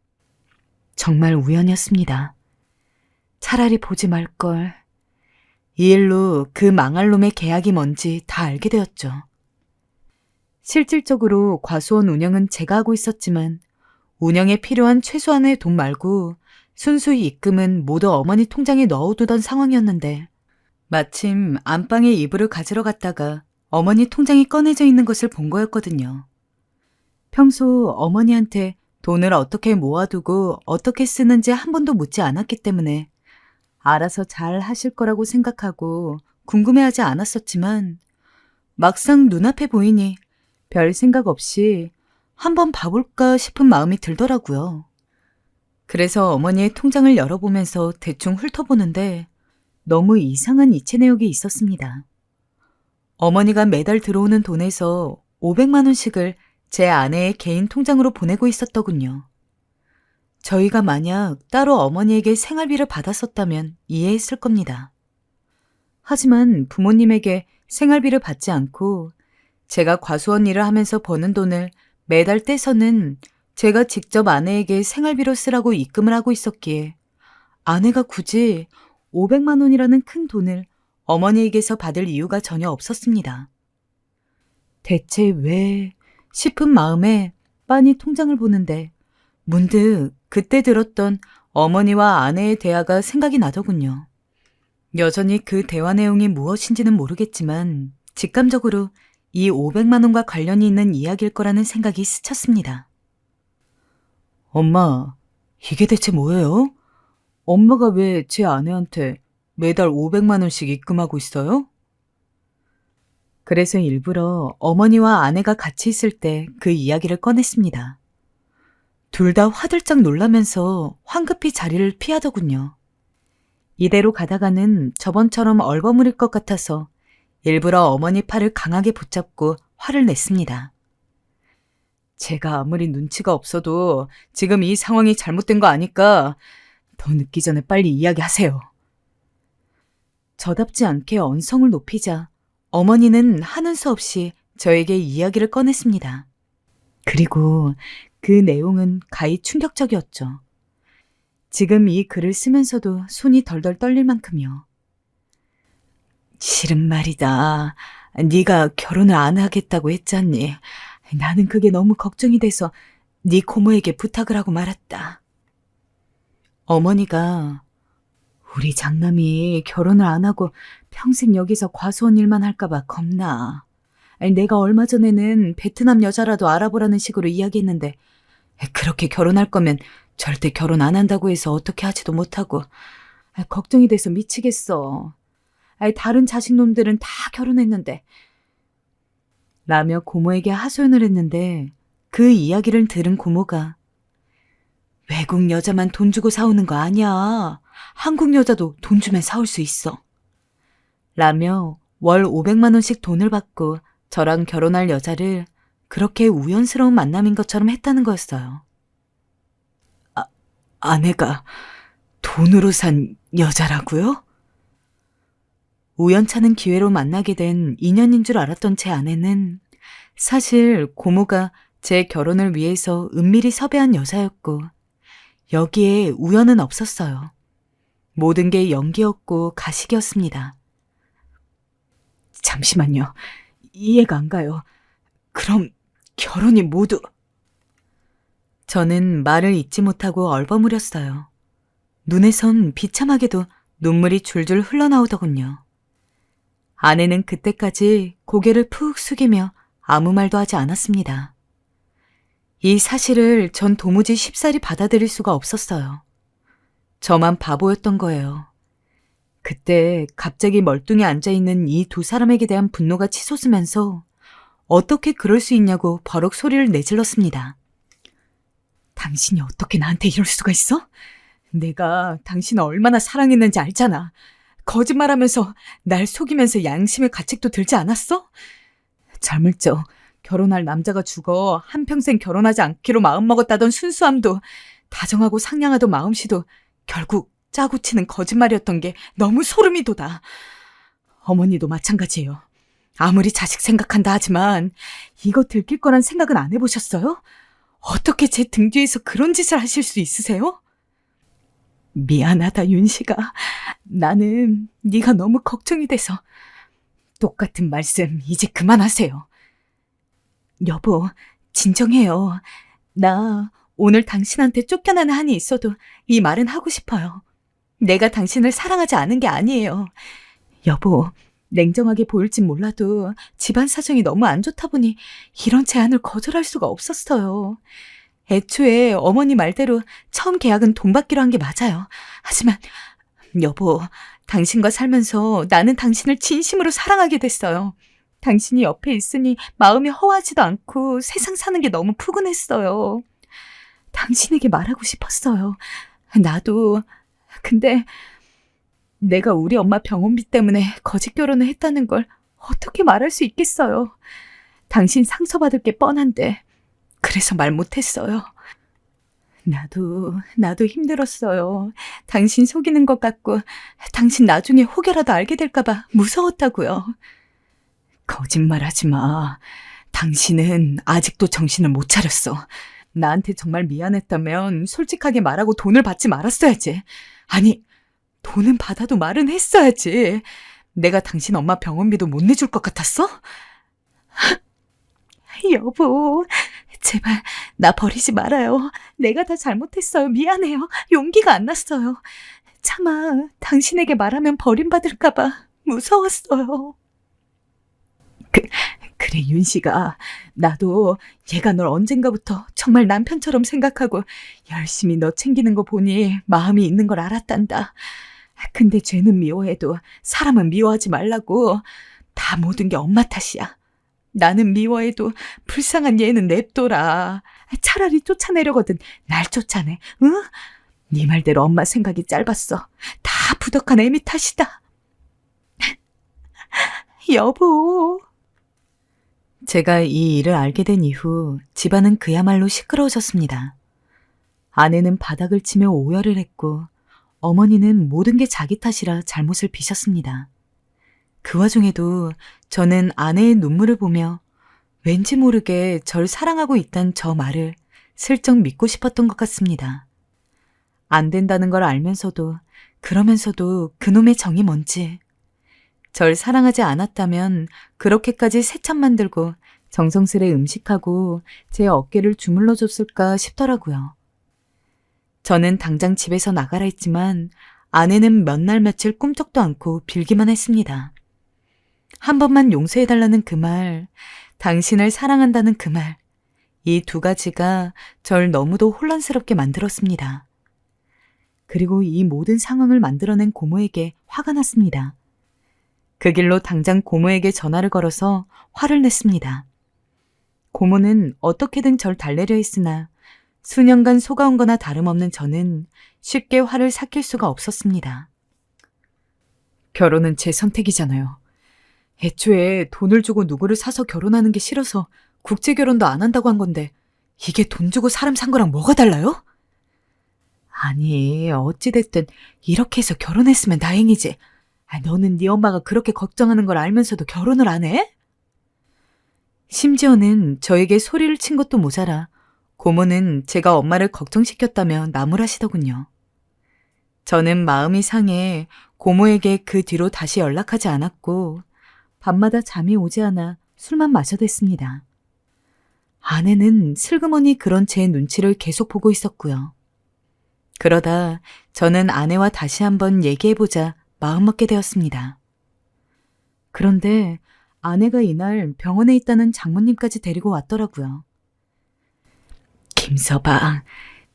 A: 정말 우연이었습니다. 차라리 보지 말걸. 이 일로 그 망할 놈의 계약이 뭔지 다 알게 되었죠. 실질적으로 과수원 운영은 제가 하고 있었지만 운영에 필요한 최소한의 돈 말고 순수히 입금은 모두 어머니 통장에 넣어두던 상황이었는데 마침 안방에 이불을 가지러 갔다가 어머니 통장이 꺼내져 있는 것을 본 거였거든요. 평소 어머니한테 돈을 어떻게 모아두고 어떻게 쓰는지 한 번도 묻지 않았기 때문에 알아서 잘 하실 거라고 생각하고 궁금해하지 않았었지만 막상 눈앞에 보이니 별 생각 없이 한번 봐볼까 싶은 마음이 들더라고요. 그래서 어머니의 통장을 열어보면서 대충 훑어보는데 너무 이상한 이체 내역이 있었습니다. 어머니가 매달 들어오는 돈에서 500만 원씩을 제 아내의 개인 통장으로 보내고 있었더군요. 저희가 만약 따로 어머니에게 생활비를 받았었다면 이해했을 겁니다. 하지만 부모님에게 생활비를 받지 않고 제가 과수원 일을 하면서 버는 돈을 매달 떼서는 제가 직접 아내에게 생활비로 쓰라고 입금을 하고 있었기에 아내가 굳이 500만 원이라는 큰 돈을 어머니에게서 받을 이유가 전혀 없었습니다. 대체 왜 싶은 마음에 빤히 통장을 보는데 문득 그때 들었던 어머니와 아내의 대화가 생각이 나더군요. 여전히 그 대화 내용이 무엇인지는 모르겠지만 직감적으로 이 500만 원과 관련이 있는 이야기일 거라는 생각이 스쳤습니다. 엄마, 이게 대체 뭐예요? 엄마가 왜 제 아내한테 매달 500만 원씩 입금하고 있어요? 그래서 일부러 어머니와 아내가 같이 있을 때 그 이야기를 꺼냈습니다. 둘 다 화들짝 놀라면서 황급히 자리를 피하더군요. 이대로 가다가는 저번처럼 얼버무릴 것 같아서 일부러 어머니 팔을 강하게 붙잡고 화를 냈습니다. 제가 아무리 눈치가 없어도 지금 이 상황이 잘못된 거 아니까 더 늦기 전에 빨리 이야기하세요. 저답지 않게 언성을 높이자 어머니는 하는 수 없이 저에게 이야기를 꺼냈습니다. 그리고 그 내용은 가히 충격적이었죠. 지금 이 글을 쓰면서도 손이 덜덜 떨릴 만큼요. 실은 말이다. 네가 결혼을 안 하겠다고 했잖니. 나는 그게 너무 걱정이 돼서 네 고모에게 부탁을 하고 말았다. 어머니가 우리 장남이 결혼을 안 하고 평생 여기서 과수원 일만 할까봐 겁나. 내가 얼마 전에는 베트남 여자라도 알아보라는 식으로 이야기했는데 그렇게 결혼할 거면 절대 결혼 안 한다고 해서 어떻게 하지도 못하고 걱정이 돼서 미치겠어. 다른 자식놈들은 다 결혼했는데 라며 고모에게 하소연을 했는데 그 이야기를 들은 고모가 외국 여자만 돈 주고 사오는 거 아니야. 한국 여자도 돈 주면 사올 수 있어. 라며 월 500만 원씩 돈을 받고 저랑 결혼할 여자를 그렇게 우연스러운 만남인 것처럼 했다는 거였어요. 아내가 돈으로 산 여자라고요? 우연찮은 기회로 만나게 된 인연인 줄 알았던 제 아내는 사실 고모가 제 결혼을 위해서 은밀히 섭외한 여자였고 여기에 우연은 없었어요. 모든 게 연기였고 가식이었습니다. 잠시만요. 이해가 안 가요. 그럼 결혼이 모두... 저는 말을 잇지 못하고 얼버무렸어요. 눈에선 비참하게도 눈물이 줄줄 흘러나오더군요. 아내는 그때까지 고개를 푹 숙이며 아무 말도 하지 않았습니다. 이 사실을 전 도무지 쉽사리 받아들일 수가 없었어요. 저만 바보였던 거예요. 그때 갑자기 멀뚱히 앉아있는 이 두 사람에게 대한 분노가 치솟으면서 어떻게 그럴 수 있냐고 버럭 소리를 내질렀습니다. 당신이 어떻게 나한테 이럴 수가 있어? 내가 당신을 얼마나 사랑했는지 알잖아. 거짓말하면서 날 속이면서 양심의 가책도 들지 않았어? 잠을 적 결혼할 남자가 죽어 한평생 결혼하지 않기로 마음먹었다던 순수함도 다정하고 상냥하던 마음씨도 결국 짜고 치는 거짓말이었던 게 너무 소름이 돋아. 어머니도 마찬가지예요. 아무리 자식 생각한다 하지만 이거 들킬 거란 생각은 안 해보셨어요? 어떻게 제 등 뒤에서 그런 짓을 하실 수 있으세요? 미안하다 윤씨가. 나는 네가 너무 걱정이 돼서. 똑같은 말씀 이제 그만하세요. 여보, 진정해요. 나 오늘 당신한테 쫓겨나는 한이 있어도 이 말은 하고 싶어요. 내가 당신을 사랑하지 않은 게 아니에요. 여보, 냉정하게 보일진 몰라도 집안 사정이 너무 안 좋다 보니 이런 제안을 거절할 수가 없었어요. 애초에 어머니 말대로 처음 계약은 돈 받기로 한 게 맞아요. 하지만 여보, 당신과 살면서 나는 당신을 진심으로 사랑하게 됐어요. 당신이 옆에 있으니 마음이 허하지도 않고 세상 사는 게 너무 푸근했어요. 당신에게 말하고 싶었어요. 나도. 근데 내가 우리 엄마 병원비 때문에 거짓 결혼을 했다는 걸 어떻게 말할 수 있겠어요. 당신 상처받을 게 뻔한데 그래서 말 못했어요. 나도 힘들었어요. 당신 속이는 것 같고 당신 나중에 혹여라도 알게 될까 봐 무서웠다고요. 거짓말하지 마. 당신은 아직도 정신을 못 차렸어. 나한테 정말 미안했다면 솔직하게 말하고 돈을 받지 말았어야지. 아니, 돈은 받아도 말은 했어야지. 내가 당신 엄마 병원비도 못 내줄 것 같았어? 여보, 제발 나 버리지 말아요. 내가 다 잘못했어요. 미안해요. 용기가 안 났어요. 차마 당신에게 말하면 버림받을까 봐 무서웠어요. 그래 윤씨가, 나도 얘가 널 언젠가부터 정말 남편처럼 생각하고 열심히 너 챙기는 거 보니 마음이 있는 걸 알았단다. 근데 죄는 미워해도 사람은 미워하지 말라고. 다 모든 게 엄마 탓이야. 나는 미워해도 불쌍한 얘는 냅둬라. 차라리 쫓아내려거든 날 쫓아내. 응? 네 말대로 엄마 생각이 짧았어. 다 부덕한 애미 탓이다. 여보. 제가 이 일을 알게 된 이후 집안은 그야말로 시끄러워졌습니다. 아내는 바닥을 치며 오열을 했고 어머니는 모든 게 자기 탓이라 잘못을 비셨습니다. 그 와중에도 저는 아내의 눈물을 보며 왠지 모르게 절 사랑하고 있다는 저 말을 슬쩍 믿고 싶었던 것 같습니다. 안 된다는 걸 알면서도 그러면서도 그놈의 정이 뭔지, 절 사랑하지 않았다면 그렇게까지 새참 만들고 정성스레 음식하고 제 어깨를 주물러 줬을까 싶더라고요. 저는 당장 집에서 나가라 했지만 아내는 몇 날 며칠 꿈쩍도 않고 빌기만 했습니다. 한 번만 용서해달라는 그 말, 당신을 사랑한다는 그 말, 이 두 가지가 절 너무도 혼란스럽게 만들었습니다. 그리고 이 모든 상황을 만들어낸 고모에게 화가 났습니다. 그 길로 당장 고모에게 전화를 걸어서 화를 냈습니다. 고모는 어떻게든 절 달래려 했으나 수년간 속아온 거나 다름없는 저는 쉽게 화를 삭힐 수가 없었습니다. 결혼은 제 선택이잖아요. 애초에 돈을 주고 누구를 사서 결혼하는 게 싫어서 국제결혼도 안 한다고 한 건데 이게 돈 주고 사람 산 거랑 뭐가 달라요? 아니, 어찌됐든 이렇게 해서 결혼했으면 다행이지. 너는 네 엄마가 그렇게 걱정하는 걸 알면서도 결혼을 안 해? 심지어는 저에게 소리를 친 것도 모자라 고모는 제가 엄마를 걱정시켰다며 나무라시더군요. 저는 마음이 상해 고모에게 그 뒤로 다시 연락하지 않았고 밤마다 잠이 오지 않아 술만 마셔댔습니다. 아내는 슬그머니 그런 제 눈치를 계속 보고 있었고요. 그러다 저는 아내와 다시 한번 얘기해보자 마음먹게 되었습니다. 그런데 아내가 이날 병원에 있다는 장모님까지 데리고 왔더라고요. 김서방,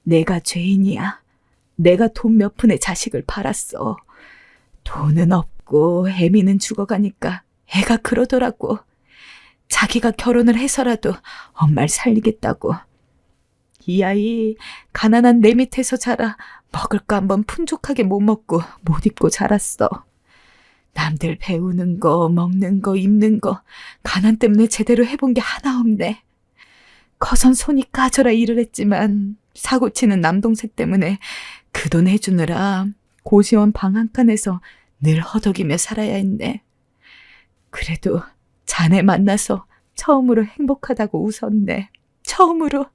A: 내가 죄인이야. 내가 돈 몇 푼에 자식을 팔았어. 돈은 없고 애미는 죽어가니까 애가 그러더라고. 자기가 결혼을 해서라도 엄마를 살리겠다고. 이 아이 가난한 내 밑에서 자라 먹을 거 한번 풍족하게 못 먹고 못 입고 자랐어. 남들 배우는 거, 먹는 거, 입는 거 가난 때문에 제대로 해본 게 하나 없네. 커선 손이 까져라 일을 했지만 사고치는 남동생 때문에 그 돈 해주느라 고시원 방 한 칸에서 늘 허덕이며 살아야 했네. 그래도 자네 만나서 처음으로 행복하다고 웃었네. 처음으로.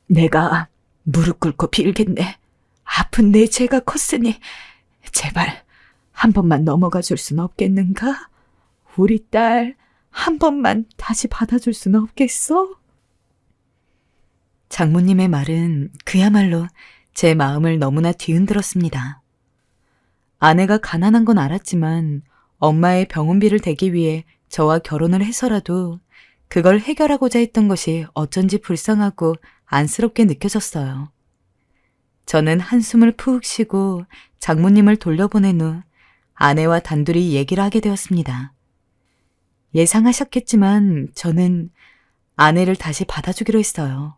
A: 내가 무릎 꿇고 빌겠네. 아픈 내 죄가 컸으니 제발 한 번만 넘어가 줄 순 없겠는가? 우리 딸 한 번만 다시 받아줄 수는 없겠어? 장모님의 말은 그야말로 제 마음을 너무나 뒤흔들었습니다. 아내가 가난한 건 알았지만 엄마의 병원비를 대기 위해 저와 결혼을 해서라도 그걸 해결하고자 했던 것이 어쩐지 불쌍하고 안쓰럽게 느껴졌어요. 저는 한숨을 푹 쉬고 장모님을 돌려보낸 후 아내와 단둘이 얘기를 하게 되었습니다. 예상하셨겠지만 저는 아내를 다시 받아주기로 했어요.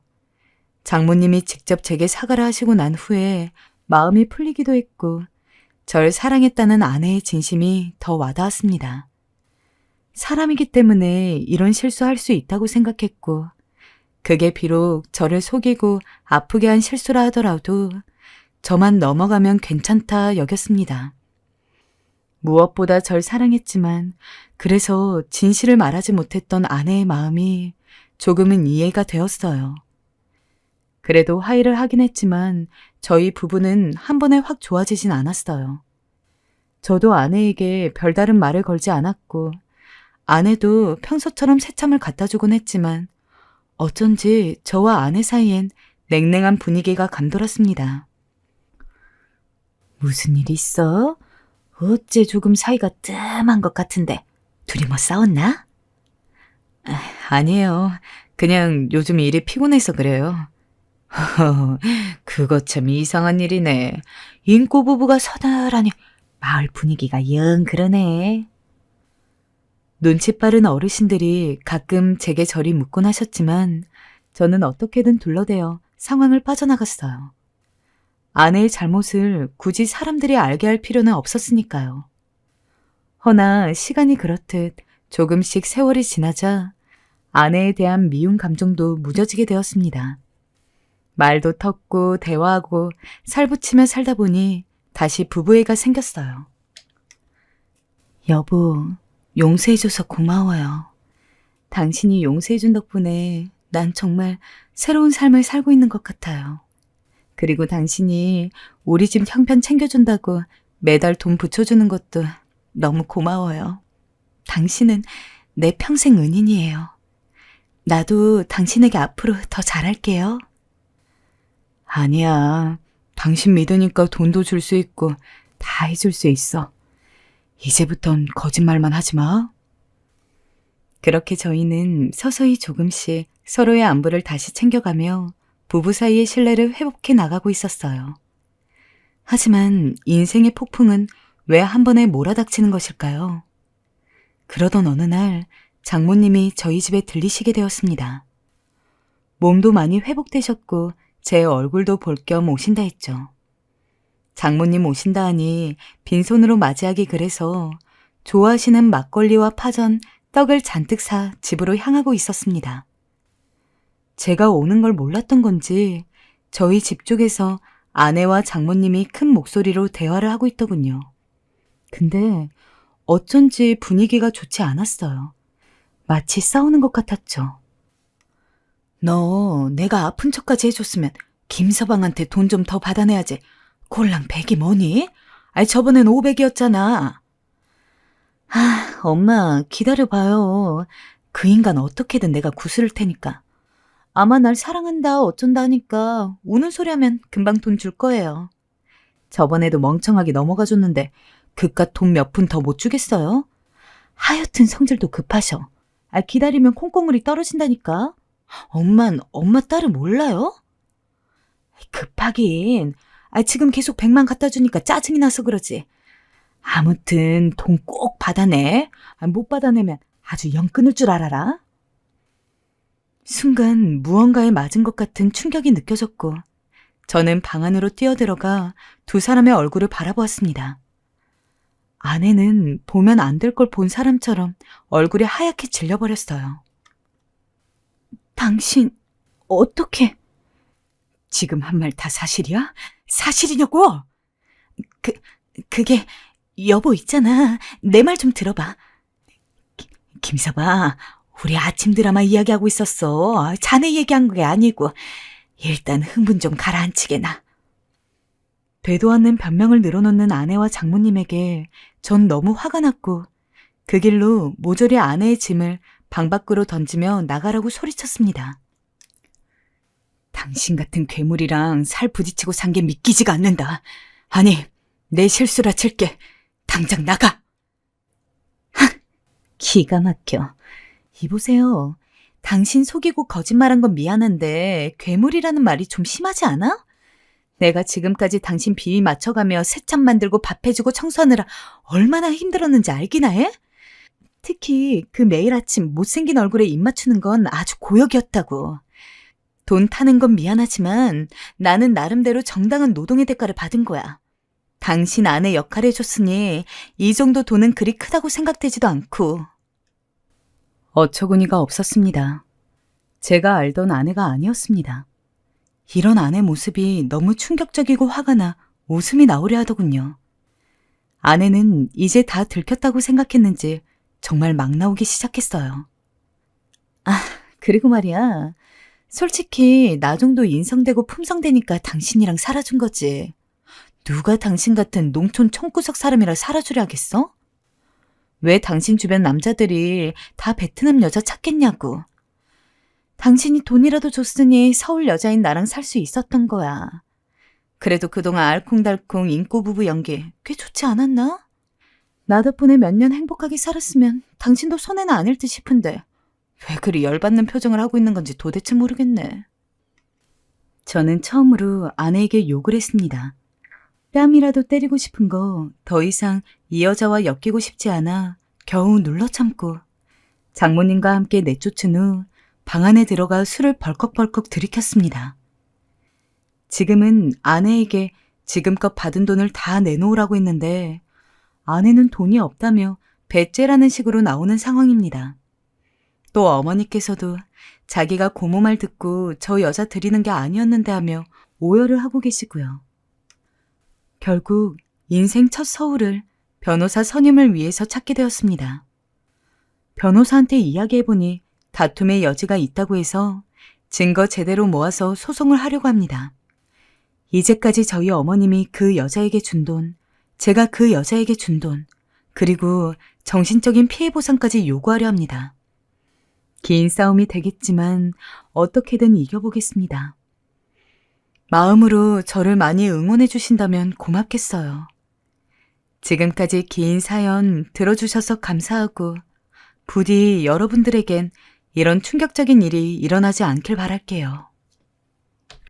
A: 장모님이 직접 제게 사과를 하시고 난 후에 마음이 풀리기도 했고 절 사랑했다는 아내의 진심이 더 와닿았습니다. 사람이기 때문에 이런 실수할 수 있다고 생각했고 그게 비록 저를 속이고 아프게 한 실수라 하더라도 저만 넘어가면 괜찮다 여겼습니다. 무엇보다 절 사랑했지만 그래서 진실을 말하지 못했던 아내의 마음이 조금은 이해가 되었어요. 그래도 화해를 하긴 했지만 저희 부부는 한 번에 확 좋아지진 않았어요. 저도 아내에게 별다른 말을 걸지 않았고 아내도 평소처럼 새참을 갖다 주곤 했지만 어쩐지 저와 아내 사이엔 냉랭한 분위기가 감돌았습니다. 무슨 일 있어? 어째 조금 사이가 뜸한 것 같은데 둘이 뭐 싸웠나? 아니에요. 그냥 요즘 일이 피곤해서 그래요. 그거 참 이상한 일이네. 인꼬 부부가 서늘하니 마을 분위기가 영 그러네. 눈치 빠른 어르신들이 가끔 제게 저리 묻곤 하셨지만 저는 어떻게든 둘러대어 상황을 빠져나갔어요. 아내의 잘못을 굳이 사람들이 알게 할 필요는 없었으니까요. 허나 시간이 그렇듯 조금씩 세월이 지나자 아내에 대한 미운 감정도 무뎌지게 되었습니다. 말도 텄고 대화하고 살붙이며 살다 보니 다시 부부애가 생겼어요. 여보, 용서해줘서 고마워요. 당신이 용서해준 덕분에 난 정말 새로운 삶을 살고 있는 것 같아요. 그리고 당신이 우리 집 형편 챙겨준다고 매달 돈 붙여주는 것도 너무 고마워요. 당신은 내 평생 은인이에요. 나도 당신에게 앞으로 더 잘할게요. 아니야. 당신 믿으니까 돈도 줄 수 있고 다 해줄 수 있어. 이제부턴 거짓말만 하지 마. 그렇게 저희는 서서히 조금씩 서로의 안부를 다시 챙겨가며 부부 사이의 신뢰를 회복해 나가고 있었어요. 하지만 인생의 폭풍은 왜 한 번에 몰아닥치는 것일까요? 그러던 어느 날 장모님이 저희 집에 들리시게 되었습니다. 몸도 많이 회복되셨고 제 얼굴도 볼 겸 오신다 했죠. 장모님 오신다 하니 빈손으로 맞이하기 그래서 좋아하시는 막걸리와 파전, 떡을 잔뜩 사 집으로 향하고 있었습니다. 제가 오는 걸 몰랐던 건지 저희 집 쪽에서 아내와 장모님이 큰 목소리로 대화를 하고 있더군요. 근데 어쩐지 분위기가 좋지 않았어요. 마치 싸우는 것 같았죠. 너 내가 아픈 척까지 해줬으면 김서방한테 돈 좀 더 받아내야지. 꼴랑 100이 뭐니? 아니 저번엔 500이었잖아. 엄마 기다려봐요. 그 인간 어떻게든 내가 구슬을 테니까. 아마 날 사랑한다 어쩐다 하니까 우는 소리 하면 금방 돈 줄 거예요. 저번에도 멍청하게 넘어가 줬는데 그깟 돈 몇 푼 더 못 주겠어요? 하여튼 성질도 급하셔. 기다리면 콩고물이 떨어진다니까. 엄마 딸을 몰라요? 급하긴. 지금 계속 100만 갖다 주니까 짜증이 나서 그러지. 아무튼 돈 꼭 받아내. 못 받아내면 아주 영 끊을 줄 알아라. 순간 무언가에 맞은 것 같은 충격이 느껴졌고 저는 방 안으로 뛰어들어가 두 사람의 얼굴을 바라보았습니다. 아내는 보면 안 될 걸 본 사람처럼 얼굴이 하얗게 질려버렸어요. 당신 어떻게... 지금 한 말 다 사실이야? 사실이냐고? 그게 여보 있잖아. 내 말 좀 들어봐. 김서방, 우리 아침 드라마 이야기하고 있었어. 자네 얘기한 게 아니고. 일단 흥분 좀 가라앉히게 나. 되도 않는 변명을 늘어놓는 아내와 장모님에게 전 너무 화가 났고 그 길로 모조리 아내의 짐을 방 밖으로 던지며 나가라고 소리쳤습니다. 당신 같은 괴물이랑 살 부딪히고 산 게 믿기지가 않는다. 아니, 내 실수라 칠게. 당장 나가. 기가 막혀. 이보세요. 당신 속이고 거짓말한 건 미안한데 괴물이라는 말이 좀 심하지 않아? 내가 지금까지 당신 비위 맞춰가며 새참 만들고 밥해주고 청소하느라 얼마나 힘들었는지 알기나 해? 특히 그 매일 아침 못생긴 얼굴에 입 맞추는 건 아주 고역이었다고. 돈 타는 건 미안하지만 나는 나름대로 정당한 노동의 대가를 받은 거야. 당신 아내 역할을 해줬으니 이 정도 돈은 그리 크다고 생각되지도 않고. 어처구니가 없었습니다. 제가 알던 아내가 아니었습니다. 이런 아내 모습이 너무 충격적이고 화가 나 웃음이 나오려 하더군요. 아내는 이제 다 들켰다고 생각했는지 정말 막 나오기 시작했어요. 그리고 말이야. 솔직히 나 정도 인성되고 품성되니까 당신이랑 살아준 거지. 누가 당신 같은 농촌 총구석 사람이라 살아주려 하겠어? 왜 당신 주변 남자들이 다 베트남 여자 찾겠냐고. 당신이 돈이라도 줬으니 서울 여자인 나랑 살 수 있었던 거야. 그래도 그동안 알콩달콩 인꼬부부 연기 꽤 좋지 않았나? 나 덕분에 몇 년 행복하게 살았으면 당신도 손해는 아닐 듯 싶은데 왜 그리 열받는 표정을 하고 있는 건지 도대체 모르겠네. 저는 처음으로 아내에게 욕을 했습니다. 뺨이라도 때리고 싶은 거 더 이상 이 여자와 엮이고 싶지 않아 겨우 눌러 참고 장모님과 함께 내쫓은 후 방 안에 들어가 술을 벌컥벌컥 들이켰습니다. 지금은 아내에게 지금껏 받은 돈을 다 내놓으라고 했는데 아내는 돈이 없다며 배째라는 식으로 나오는 상황입니다. 또 어머니께서도 자기가 고모 말 듣고 저 여자 드리는 게 아니었는데 하며 오열을 하고 계시고요. 결국 인생 첫 서울을 변호사 선임을 위해서 찾게 되었습니다. 변호사한테 이야기해보니 다툼의 여지가 있다고 해서 증거 제대로 모아서 소송을 하려고 합니다. 이제까지 저희 어머님이 그 여자에게 준 돈, 제가 그 여자에게 준 돈, 그리고 정신적인 피해 보상까지 요구하려 합니다. 긴 싸움이 되겠지만 어떻게든 이겨보겠습니다. 마음으로 저를 많이 응원해 주신다면 고맙겠어요. 지금까지 긴 사연 들어주셔서 감사하고 부디 여러분들에겐 이런 충격적인 일이 일어나지 않길 바랄게요.